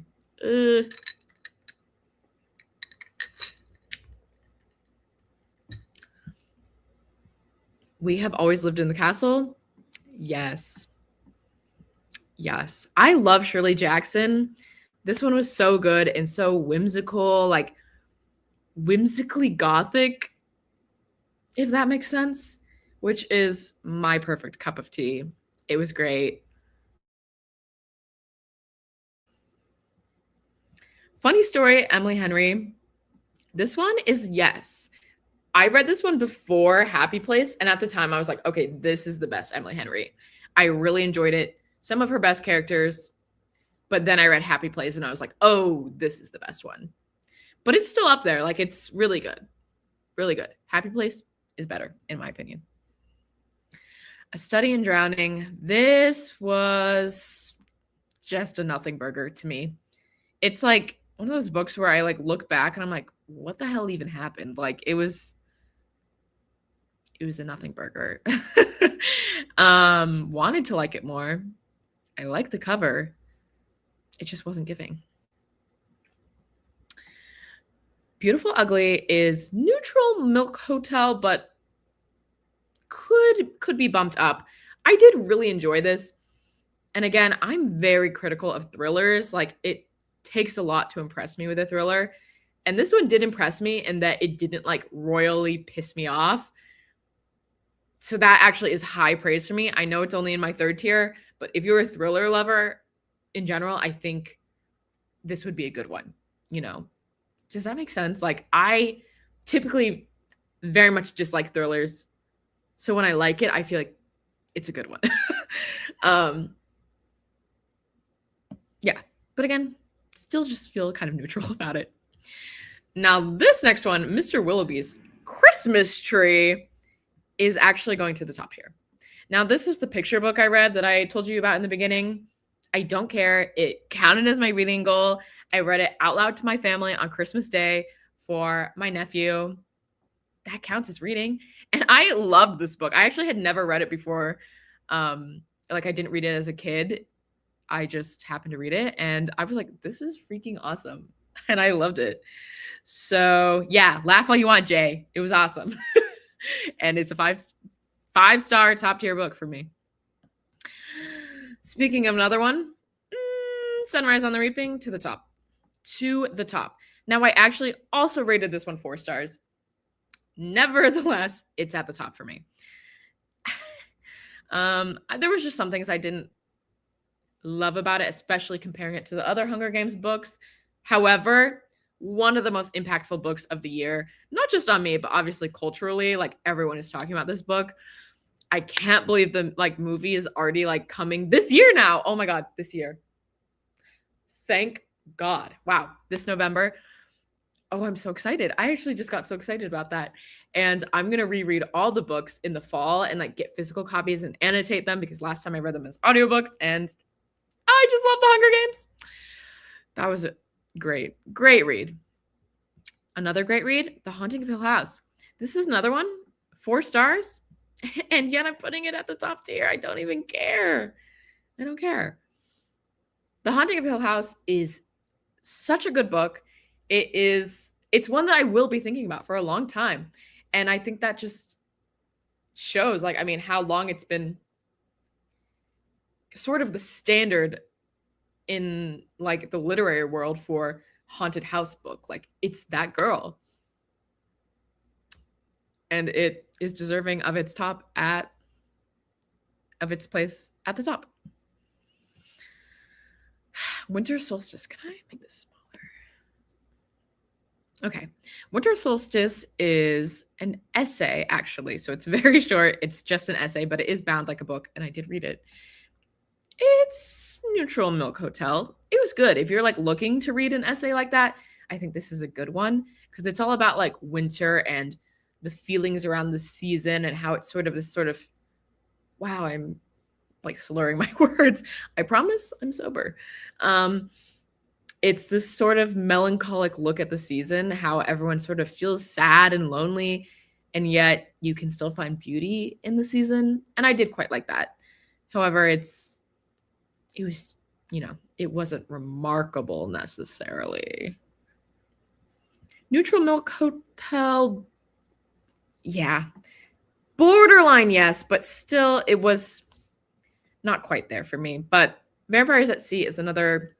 We Have Always Lived in the Castle. Yes. Yes. I love Shirley Jackson. This one was so good and so whimsical, like whimsically gothic, if that makes sense, which is my perfect cup of tea. It was great. Funny story, Emily Henry. This one is yes. I read this one before Happy Place, and at the time I was like, okay, this is the best Emily Henry. I really enjoyed it. Some of her best characters. But then I read Happy Place and I was like, oh, this is the best one. But it's still up there. Like, it's really good. Really good. Happy Place is better, in my opinion. A Study in Drowning. This was just a nothing burger to me. It's like one of those books where I like look back and I'm like, what the hell even happened? Like, it was a nothing burger. Wanted to like it more. I like the cover. It just wasn't giving. Beautiful Ugly is neutral Milk Hotel, but could be bumped up. I did really enjoy this. And again, I'm very critical of thrillers. Like, it takes a lot to impress me with a thriller. And this one did impress me in that it didn't like royally piss me off. So that actually is high praise for me. I know it's only in my 3rd tier, but if you're a thriller lover in general, I think this would be a good one. You know, does that make sense? Like, I typically very much dislike thrillers. So when I like it, I feel like it's a good one. Yeah. But again, still just feel kind of neutral about it. Now, this next one, Mr. Willoughby's Christmas Tree, is actually going to the top tier. Now, this is the picture book I read that I told you about in the beginning. I don't care. It counted as my reading goal. I read it out loud to my family on Christmas Day for my nephew. That counts as reading. And I loved this book. I actually had never read it before. Like, I didn't read it as a kid. I just happened to read it. And I was like, this is freaking awesome. and I loved it. So yeah, laugh all you want, Jay. It was awesome. And it's a five-star top tier book for me. Speaking of another one, Sunrise on the Reaping, to the top. To the top. Now, I actually also rated this one 4 stars. Nevertheless, it's at the top for me. There was just some things I didn't love about it, especially comparing it to the other Hunger Games books. However, one of the most impactful books of the year, not just on me, but obviously culturally, like everyone is talking about this book. I can't believe the movie is already coming this year now. Oh my God, this year. Thank God. Wow, this November. Oh, I'm so excited. I actually just got so excited about that. And I'm going to reread all the books in the fall and get physical copies and annotate them, because last time I read them as audiobooks and I just love the Hunger Games. That was a great read. Another great read, The Haunting of Hill House. This is another one, 4 stars, and yet I'm putting it at the top tier. I don't even care. I don't care. The Haunting of Hill House is such a good book. It's one that I will be thinking about for a long time. And I think that just shows how long it's been sort of the standard in the literary world for haunted house book. It's that girl. And it is deserving of its place at the top. Winter Solstice. Can I make this smaller? Okay. Winter Solstice is an essay, actually. So it's very short. It's just an essay, but it is bound like a book, and I did read it. It's Neutral Milk Hotel. It was good. If you're looking to read an essay like that, I think this is a good one, because it's all about winter and the feelings around the season and how it's sort of this sort of, wow, I'm slurring my words. I promise I'm sober. It's this sort of melancholic look at the season, how everyone sort of feels sad and lonely, and yet you can still find beauty in the season. And I did quite like that. However, it was, it wasn't remarkable necessarily. Neutral Milk Hotel, yeah. Borderline, yes, but still it was not quite there for me. But Vampires at Sea is another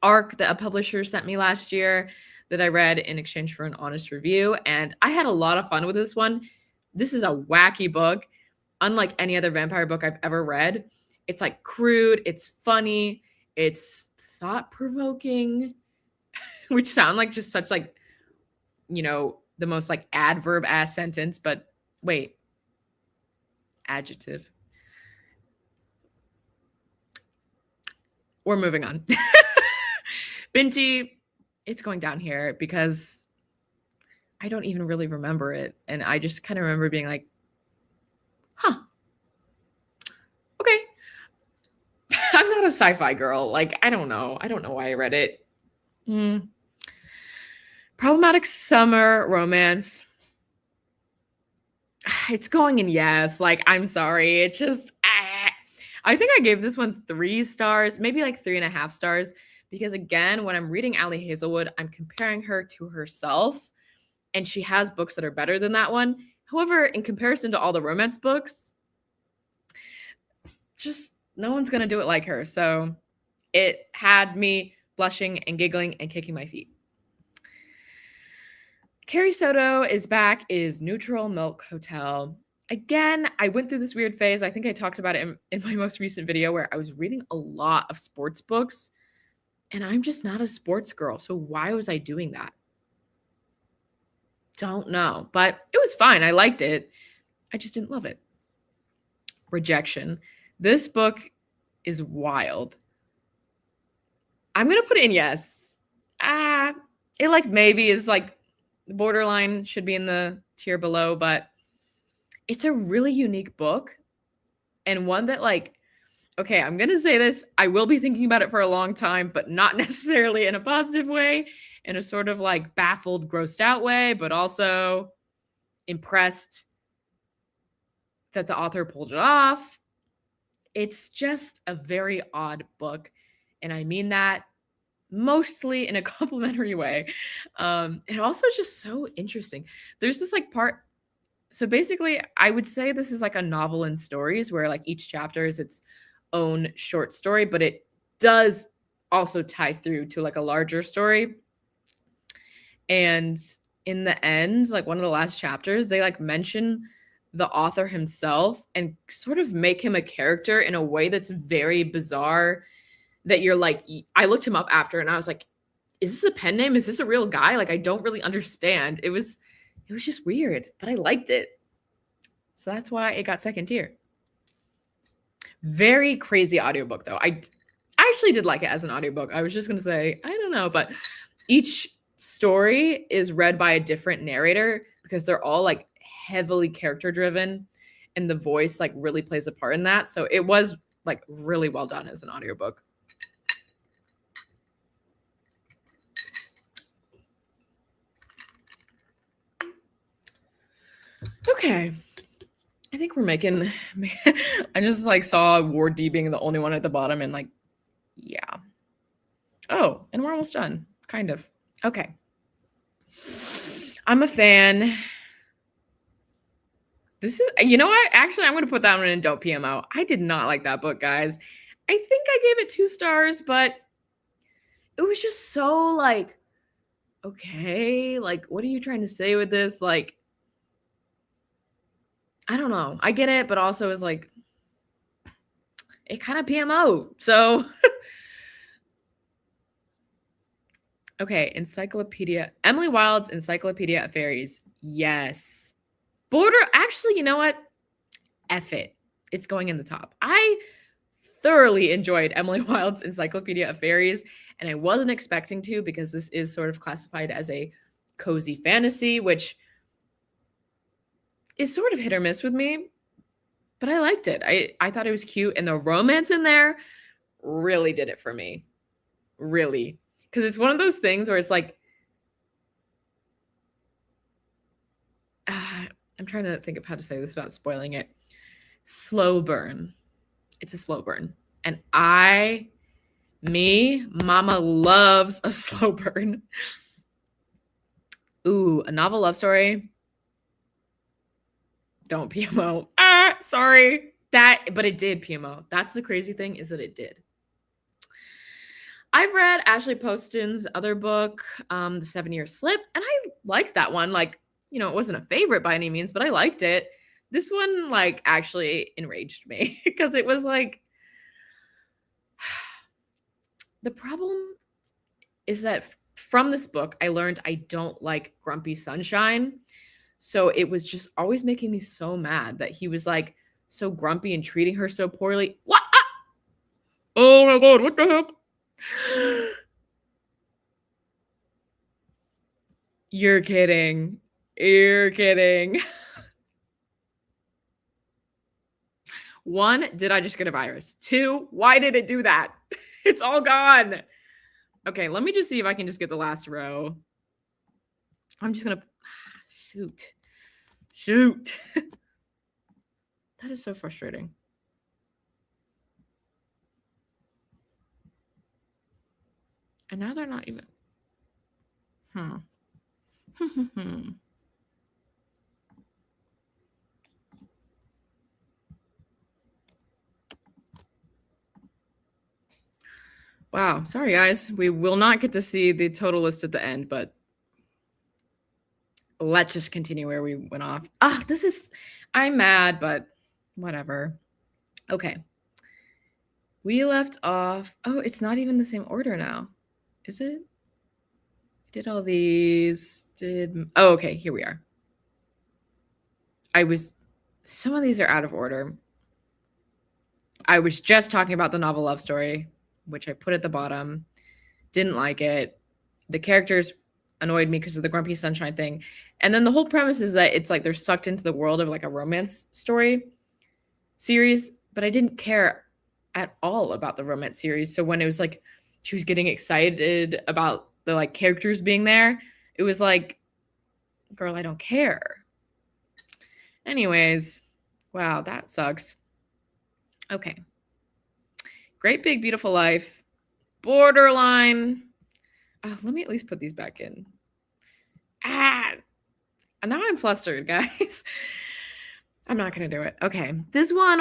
arc that a publisher sent me last year that I read in exchange for an honest review, and I had a lot of fun with this one. This is a wacky book, unlike any other vampire book I've ever read. It's crude, it's funny, it's thought-provoking, which sound like just such the most adverb ass sentence, but wait, adjective. We're moving on. Binti, it's going down here because I don't even really remember it. And I just kind of remember being okay. I'm not a sci-fi girl. I don't know. I don't know why I read it. Problematic summer romance. It's going in yes. I'm sorry. It's just, I think I gave this one 3 stars, maybe 3.5 stars. Because again, when I'm reading Ali Hazelwood, I'm comparing her to herself, and she has books that are better than that one. However, in comparison to all the romance books, just no one's going to do it like her. So it had me blushing and giggling and kicking my feet. Carrie Soto is back, is Neutral Milk Hotel. Again, I went through this weird phase. I think I talked about it in my most recent video, where I was reading a lot of sports books. And I'm just not a sports girl. So why was I doing that? Don't know. But it was fine. I liked it. I just didn't love it. Rejection. This book is wild. I'm going to put it in yes. It maybe is borderline, should be in the tier below. But it's a really unique book. And one that okay, I'm going to say this. I will be thinking about it for a long time, but not necessarily in a positive way, in a sort of baffled, grossed out way, but also impressed that the author pulled it off. It's just a very odd book. And I mean that mostly in a complimentary way. It also is just so interesting. There's this like part. So basically, I would say this is like a novel in stories where like each chapter is its own short story, but it does also tie through to like a larger story. And in the end, like one of the last chapters, they like mention the author himself and sort of make him a character in a way that's very bizarre. That you're like, I looked him up after and I was like, is this a pen name? Is this a real guy? Like, I don't really understand. It was just weird, but I liked it. So that's why it got second tier. Very crazy audiobook though. I actually did like it as an audiobook. I was just going to say, I don't know, but each story is read by a different narrator because they're all like heavily character driven and the voice like really plays a part in that. So it was like really well done as an audiobook. Okay. I think we're making I just like saw Ward D being the only one at the bottom and like, yeah. Oh, and we're almost done. Kind of. Okay. I'm a fan. This is, you know what? Actually, I'm going to put that one in Don't PMO. I did not like that book, guys. I think I gave it 2 stars, but it was just so like, okay, like, what are you trying to say with this? Like, I don't know. I get it, but also is like, it kind of PMO. So, okay, Encyclopedia. Emily Wilde's Encyclopedia of Fairies. Yes. Actually, you know what? F it. It's going in the top. I thoroughly enjoyed Emily Wilde's Encyclopedia of Fairies, and I wasn't expecting to because this is sort of classified as a cozy fantasy, which is sort of hit or miss with me, but I liked it. I thought it was cute, and the romance in there really did it for me. Really. Because it's one of those things where it's like, I'm trying to think of how to say this without spoiling it. Slow burn. It's a slow burn. And mama loves a slow burn. Ooh, a novel love story. Don't PMO. Sorry. But it did PMO. That's the crazy thing is that it did. I've read Ashley Poston's other book, The 7-Year Slip, and I liked that one. Like, you know, it wasn't a favorite by any means, but I liked it. This one, like, actually enraged me because it was like, the problem is that from this book, I learned I don't like grumpy sunshine. So it was just always making me so mad that he was like so grumpy and treating her so poorly. What? Oh my God, what the heck? You're kidding. You're kidding. 1, did I just get a virus? 2, why did it do that? It's all gone. Okay, let me just see if I can just get the last row. I'm just gonna shoot. That is so frustrating. And now they're not even. Wow. Sorry, guys. We will not get to see the total list at the end, but let's just continue where we went off. I'm mad, but whatever. Okay. We left off. Oh, it's not even the same order now. Is it? Did all these. Oh, okay. Here we are. Some of these are out of order. I was just talking about the novel love story, which I put at the bottom. Didn't like it. The characters annoyed me because of the grumpy sunshine thing. And then the whole premise is that it's like they're sucked into the world of like a romance story series, but I didn't care at all about the romance series. So when it was like she was getting excited about the like characters being there, it was like, girl, I don't care. Anyways, wow, that sucks. Okay. Great Big Beautiful Life. Borderline. Let me at least put these back in. Ah, now I'm flustered, guys. I'm not going to do it. Okay. This one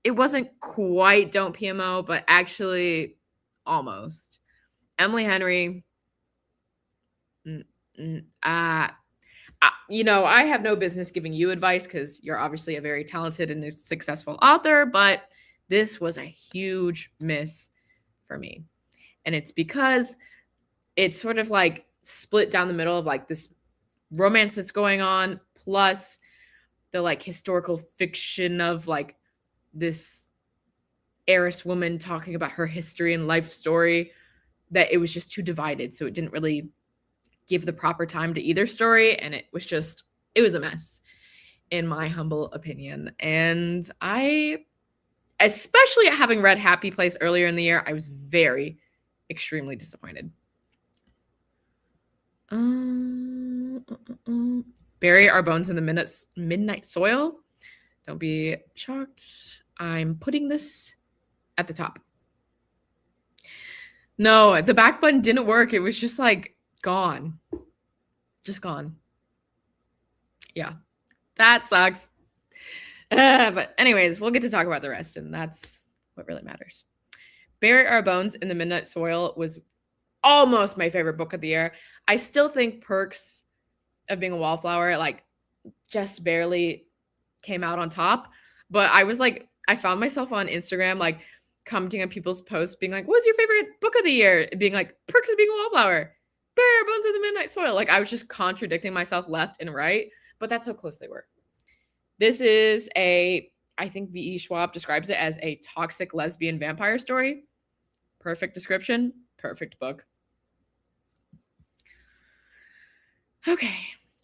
it wasn't quite Don't PMO, but actually almost. Emily Henry. I have no business giving you advice because you're obviously a very talented and successful author, but this was a huge miss for me. And it's because it's sort of like split down the middle of like this romance that's going on, plus the like historical fiction of like this heiress woman talking about her history and life story, that it was just too divided. So it didn't really give the proper time to either story. And it was a mess, in my humble opinion. And I, especially having read Happy Place earlier in the year, I was extremely disappointed. Bury Our Bones in the Midnight Soil. Don't be shocked. I'm putting this at the top. No, the back button didn't work. It was just like gone. Just gone. Yeah, that sucks. But anyways, we'll get to talk about the rest, and that's what really matters. Bury Our Bones in the Midnight Soil was almost my favorite book of the year. I still think Perks of Being a Wallflower like just barely came out on top, but I found myself on Instagram like commenting on people's posts being like, what's your favorite book of the year? Being like, Perks of Being a Wallflower, Bury Our Bones in the Midnight Soil. Like I was just contradicting myself left and right, but that's how close they were. This is I think V.E. Schwab describes it as a toxic lesbian vampire story. Perfect description, perfect book. Okay,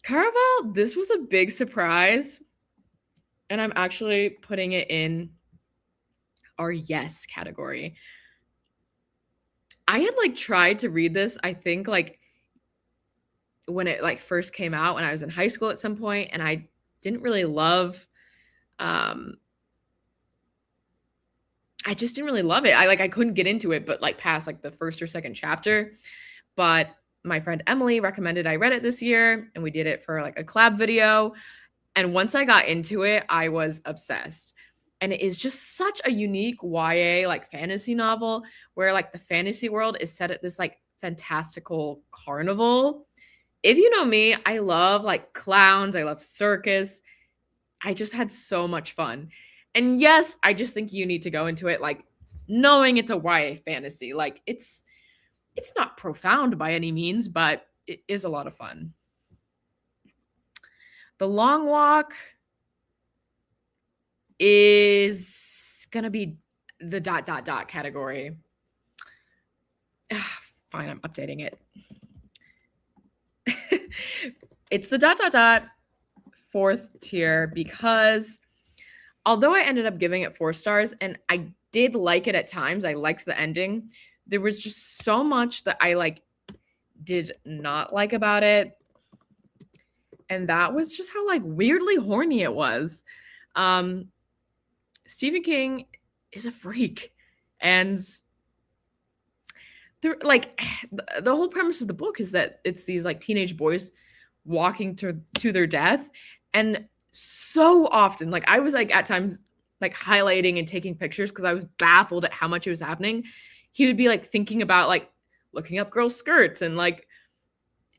Caraval, this was a big surprise, and I'm actually putting it in our yes category. I had like tried to read this, I think like when it like first came out when I was in high school at some point, and I didn't really love I just didn't really love it. I couldn't get into it, but like past like the first or second chapter. But my friend Emily recommended I read it this year, and we did it for like a collab video. And once I got into it, I was obsessed. And it is just such a unique YA like fantasy novel where like the fantasy world is set at this like fantastical carnival. If you know me, I love like clowns, I love circus. I just had so much fun. And yes, I just think you need to go into it like knowing it's a YA fantasy. Like it's not profound by any means, but it is a lot of fun. The Long Walk is gonna be the ... category. Fine, I'm updating it. It's the ... fourth tier because although I ended up giving it 4 stars and I did like it at times, I liked the ending, there was just so much that I like did not like about it. And that was just how like weirdly horny it was. Stephen King is a freak, and the whole premise of the book is that it's these like teenage boys walking to their death. And so often, like I was like at times like highlighting and taking pictures because I was baffled at how much it was happening. He would be like thinking about like looking up girls' skirts and like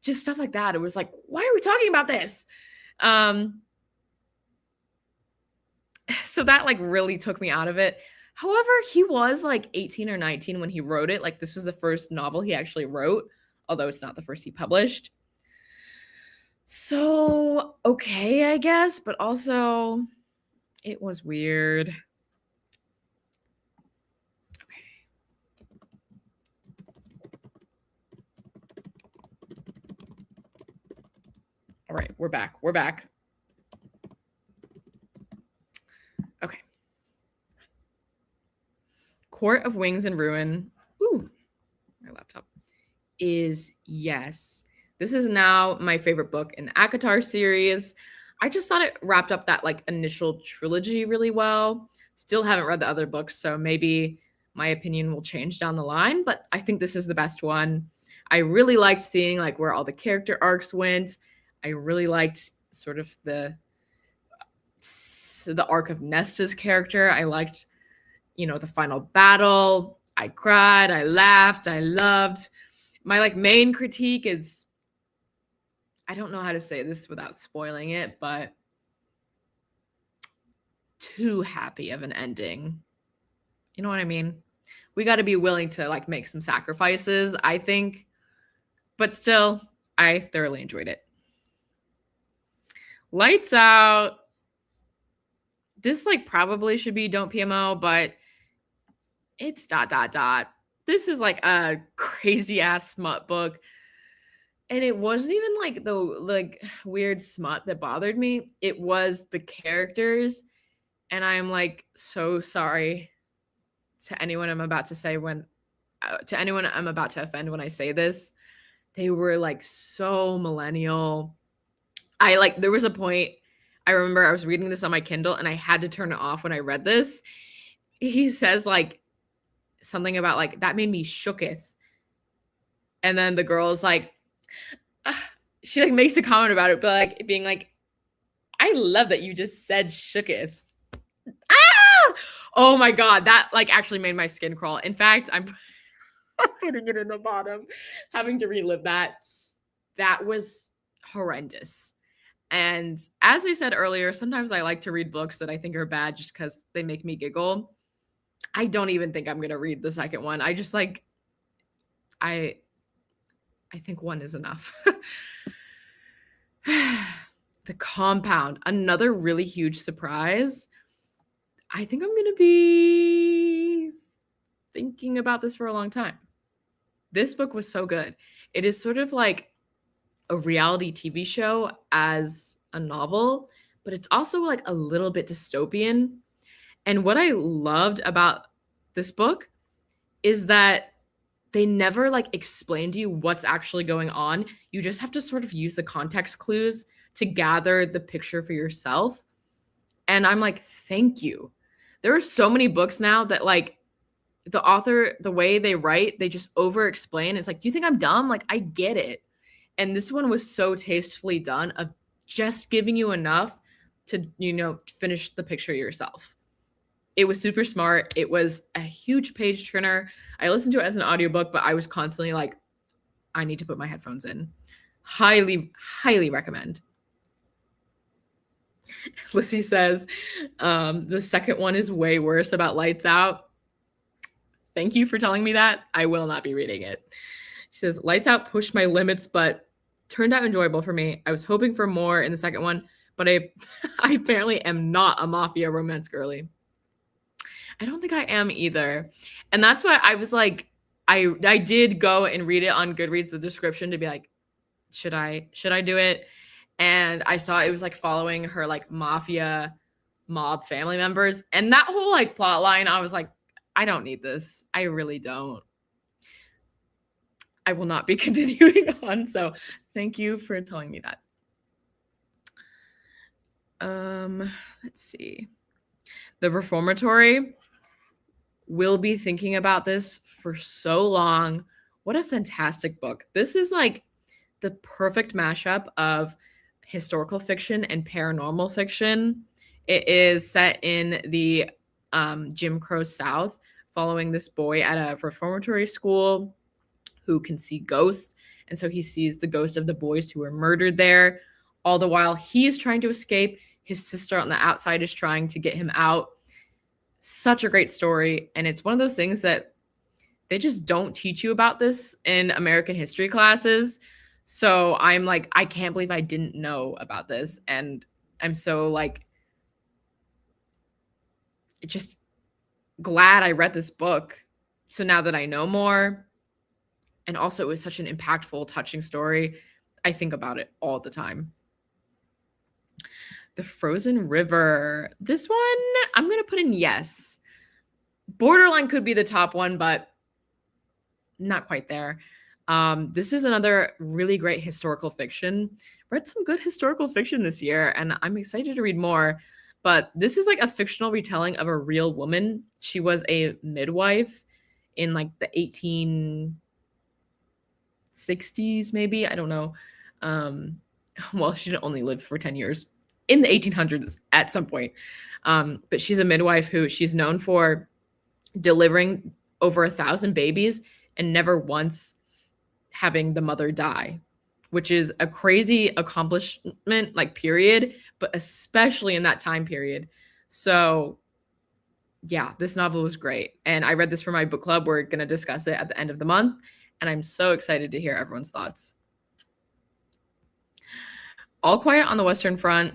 just stuff like that. It was like, why are we talking about this? So that like really took me out of it. However, he was like 18 or 19 when he wrote it. Like this was the first novel he actually wrote, although it's not the first he published. So, okay, I guess, but also it was weird. Okay. All right, we're back. Okay. Court of Wings and Ruin. Ooh, my laptop. Is yes. This is now my favorite book in the ACOTAR series. I just thought it wrapped up that like initial trilogy really well. Still haven't read the other books, so maybe My opinion will change down the line, but I think this is the best one. I really liked seeing like where all the character arcs went. I really liked sort of the arc of Nesta's character. I liked, the final battle. I cried, I laughed, I loved. My like main critique is, I don't know how to say this without spoiling it, but too happy of an ending. You know what I mean? We got to be willing to like make some sacrifices, I think. But still, I thoroughly enjoyed it. Lights Out. This like probably should be Don't PMO, but it's ... This is like a crazy ass smut book. And it wasn't even like the like weird smut that bothered me. It was the characters. And I'm like so sorry to anyone I'm about to say to anyone I'm about to offend when I say this. They were like so millennial. There was a point, I remember I was reading this on my Kindle and I had to turn it off when I read this. He says like something about like, that made me shooketh. And then the girl's like, she like makes a comment about it, but like being like, I love that you just said shooketh. Ah! Oh my God, that like actually made my skin crawl. In fact, I'm putting it in the bottom, having to relive that. That was horrendous. And as I said earlier, sometimes I like to read books that I think are bad just because they make me giggle. I don't even think I'm going to read the second one. I just like, I think one is enough. The Compound, another really huge surprise. I think I'm going to be thinking about this for a long time. This book was so good. It is sort of like a reality TV show as a novel, but it's also like a little bit dystopian. And what I loved about this book is that they never like explain to you what's actually going on. You just have to sort of use the context clues to gather the picture for yourself. And I'm like, thank you. There are so many books now that like the author, the way they write, they just over explain. It's like, do you think I'm dumb? Like, I get it. And this one was so tastefully done of just giving you enough to, finish the picture yourself. It was super smart. It was a huge page turner. I listened to it as an audiobook, but I was constantly like, I need to put my headphones in. Highly, highly recommend. Lissy says, the second one is way worse about Lights Out. Thank you for telling me that. I will not be reading it. She says, Lights Out pushed my limits, but turned out enjoyable for me. I was hoping for more in the second one, but I apparently am not a mafia romance girly. I don't think I am either. And that's why I was like, I did go and read it on Goodreads, the description, to be like, should I do it? And I saw it was like following her like mafia mob family members. And that whole like plot line, I was like, I don't need this. I really don't. I will not be continuing on. So thank you for telling me that. Let's see. The Reformatory. Will be thinking about this for so long. What a fantastic book. This is like the perfect mashup of historical fiction and paranormal fiction. It is set in the Jim Crow South, following this boy at a reformatory school who can see ghosts. And so he sees the ghost of the boys who were murdered there. All the while he is trying to escape. His sister on the outside is trying to get him out. Such a great story. And it's one of those things that they just don't teach you about this in American history classes. So I'm like, I can't believe I didn't know about this. And I'm so like, just glad I read this book. So now that I know more, and also it was such an impactful, touching story, I think about it all the time. The Frozen River. This one, I'm going to put in yes. Borderline could be the top one, but not quite there. This is another really great historical fiction. Read some good historical fiction this year, and I'm excited to read more. But this is like a fictional retelling of a real woman. She was a midwife in like the 1860s, maybe. I don't know. Well, she only lived for 10 years in the 1800s at some point. But she's a midwife who she's known for delivering over 1,000 babies and never once having the mother die, which is a crazy accomplishment, like, period, but especially in that time period. So yeah, this novel was great. And I read this for my book club. We're going to discuss it at the end of the month. And I'm so excited to hear everyone's thoughts. All Quiet on the Western Front,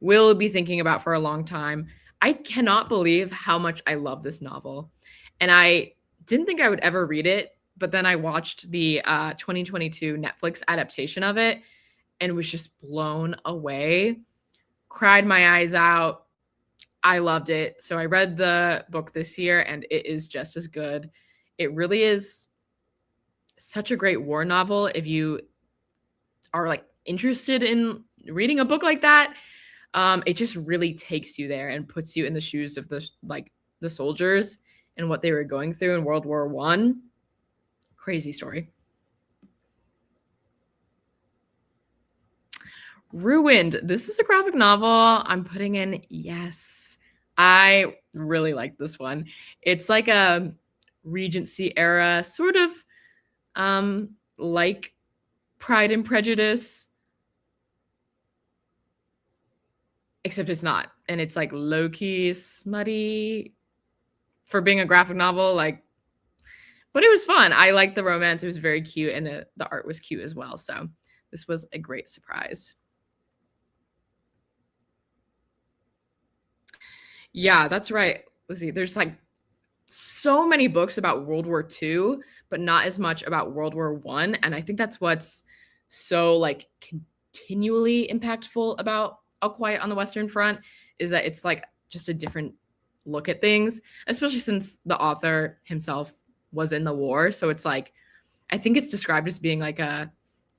will be thinking about for a long time. I cannot believe how much I love this novel. And I didn't think I would ever read it, but then I watched the 2022 Netflix adaptation of it and was just blown away. Cried my eyes out. I loved it. So I read the book this year and it is just as good. It really is such a great war novel. If you are like interested in reading a book like that, it just really takes you there and puts you in the shoes of the soldiers and what they were going through in World War I. Crazy story. Ruined. This is a graphic novel. I'm putting in yes. I really like this one. It's like a Regency era, sort of like Pride and Prejudice, except it's not. And it's like low-key smutty for being a graphic novel, like, but it was fun. I liked the romance. It was very cute, and the art was cute as well. So this was a great surprise. Yeah, that's right. Let's see. There's like so many books about World War II, but not as much about World War I. And I think that's what's so like continually impactful about All Quiet on the Western Front, is that it's like just a different look at things, especially since the author himself was in the war. So it's like, I think it's described as being like a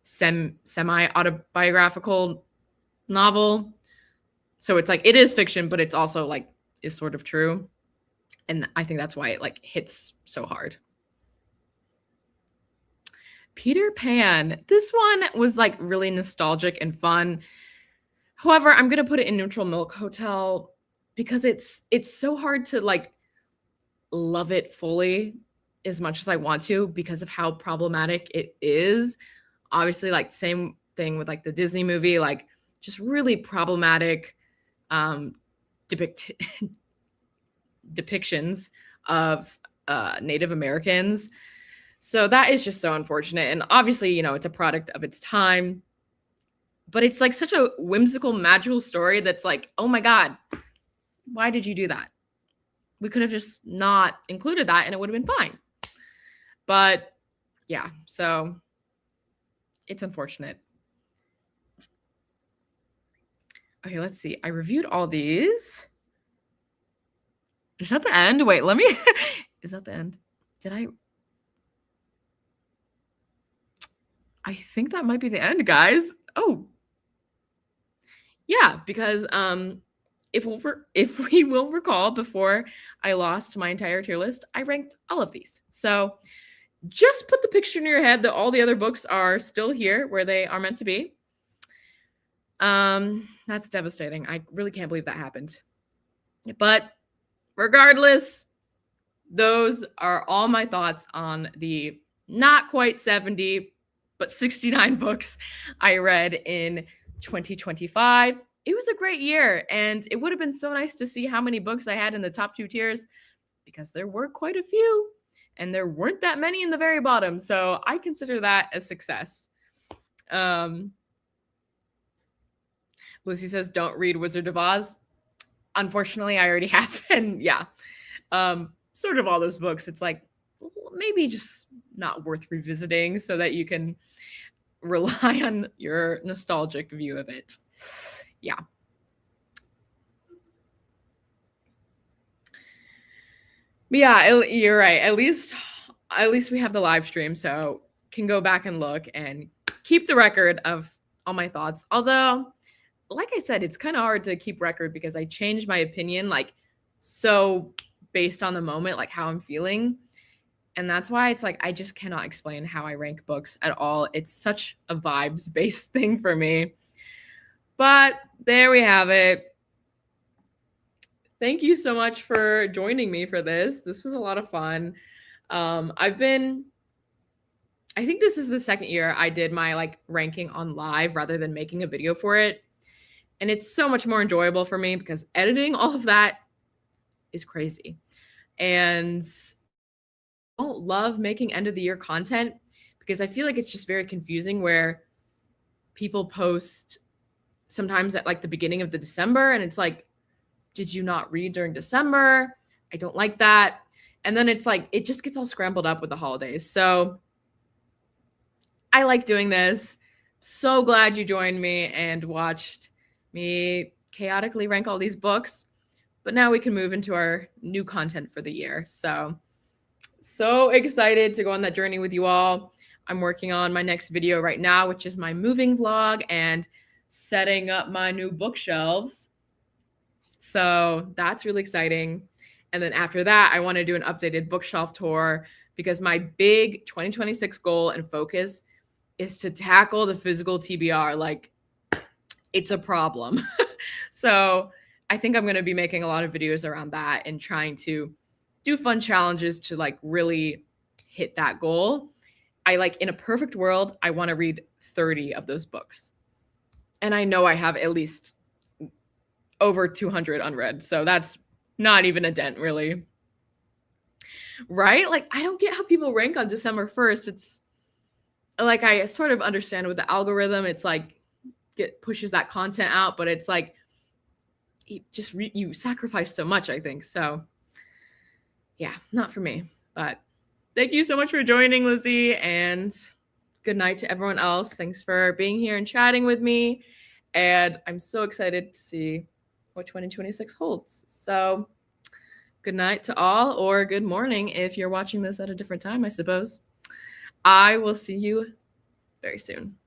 semi-autobiographical novel. So it's like, it is fiction, but it's also like is sort of true. And I think that's why it like hits so hard. Peter Pan. This one was like really nostalgic and fun. However, I'm going to put it in Neutral Milk Hotel because it's so hard to like love it fully as much as I want to because of how problematic it is. Obviously, like same thing with like the Disney movie, like just really problematic depictions of Native Americans. So that is just so unfortunate. And obviously, you know, it's a product of its time, but it's like such a whimsical, magical story that's like, oh my God, why did you do that? We could have just not included that and it would have been fine. But yeah, so it's unfortunate. Okay, let's see. I reviewed all these. Is that the end? Wait, let me... Is that the end? Did I think that might be the end, guys. Oh. Yeah, because if we will recall, before I lost my entire tier list, I ranked all of these. So just put the picture in your head that all the other books are still here where they are meant to be. That's devastating. I really can't believe that happened. But regardless, those are all my thoughts on the not quite 70, but 69 books I read in 2025. It was a great year, and it would have been so nice to see how many books I had in the top 2 tiers, because there were quite a few, and there weren't that many in the very bottom, so I consider that a success. Lucy says, don't read Wizard of Oz. Unfortunately, I already have, and yeah, sort of all those books, it's like, maybe just not worth revisiting so that you can rely on your nostalgic view of it. Yeah. But yeah, you're right. At least we have the live stream, so can go back and look and keep the record of all my thoughts. Although like I said, it's kind of hard to keep record because I change my opinion like so based on the moment, like how I'm feeling. And that's why it's like I just cannot explain how I rank books at all. It's such a vibes based thing for me. But there we have it. Thank you so much for joining me for this. This was a lot of fun. I think this is the second year I did my like ranking on live rather than making a video for it. And it's so much more enjoyable for me because editing all of that is crazy. And I don't love making end of the year content because I feel like it's just very confusing where people post sometimes at like the beginning of the December and it's like, did you not read during December? I don't like that. And then it's like, it just gets all scrambled up with the holidays. So I like doing this. So glad you joined me and watched me chaotically rank all these books. But now we can move into our new content for the year. So excited to go on that journey with you all. I'm working on my next video right now, which is my moving vlog and setting up my new bookshelves. So that's really exciting. And then after that, I want to do an updated bookshelf tour because my big 2026 goal and focus is to tackle the physical TBR. Like, it's a problem. So I think I'm going to be making a lot of videos around that and trying to do fun challenges to like really hit that goal. I like in a perfect world, I want to read 30 of those books. And I know I have at least over 200 unread. So that's not even a dent, really. Right? Like, I don't get how people rank on December 1st. It's like, I sort of understand with the algorithm, it's like, pushes that content out, but it's like, you sacrifice so much, I think. So yeah, not for me. But thank you so much for joining, Lizzie, and good night to everyone else. Thanks for being here and chatting with me. And I'm so excited to see what 2026 holds. So good night to all, or good morning if you're watching this at a different time, I suppose. I will see you very soon.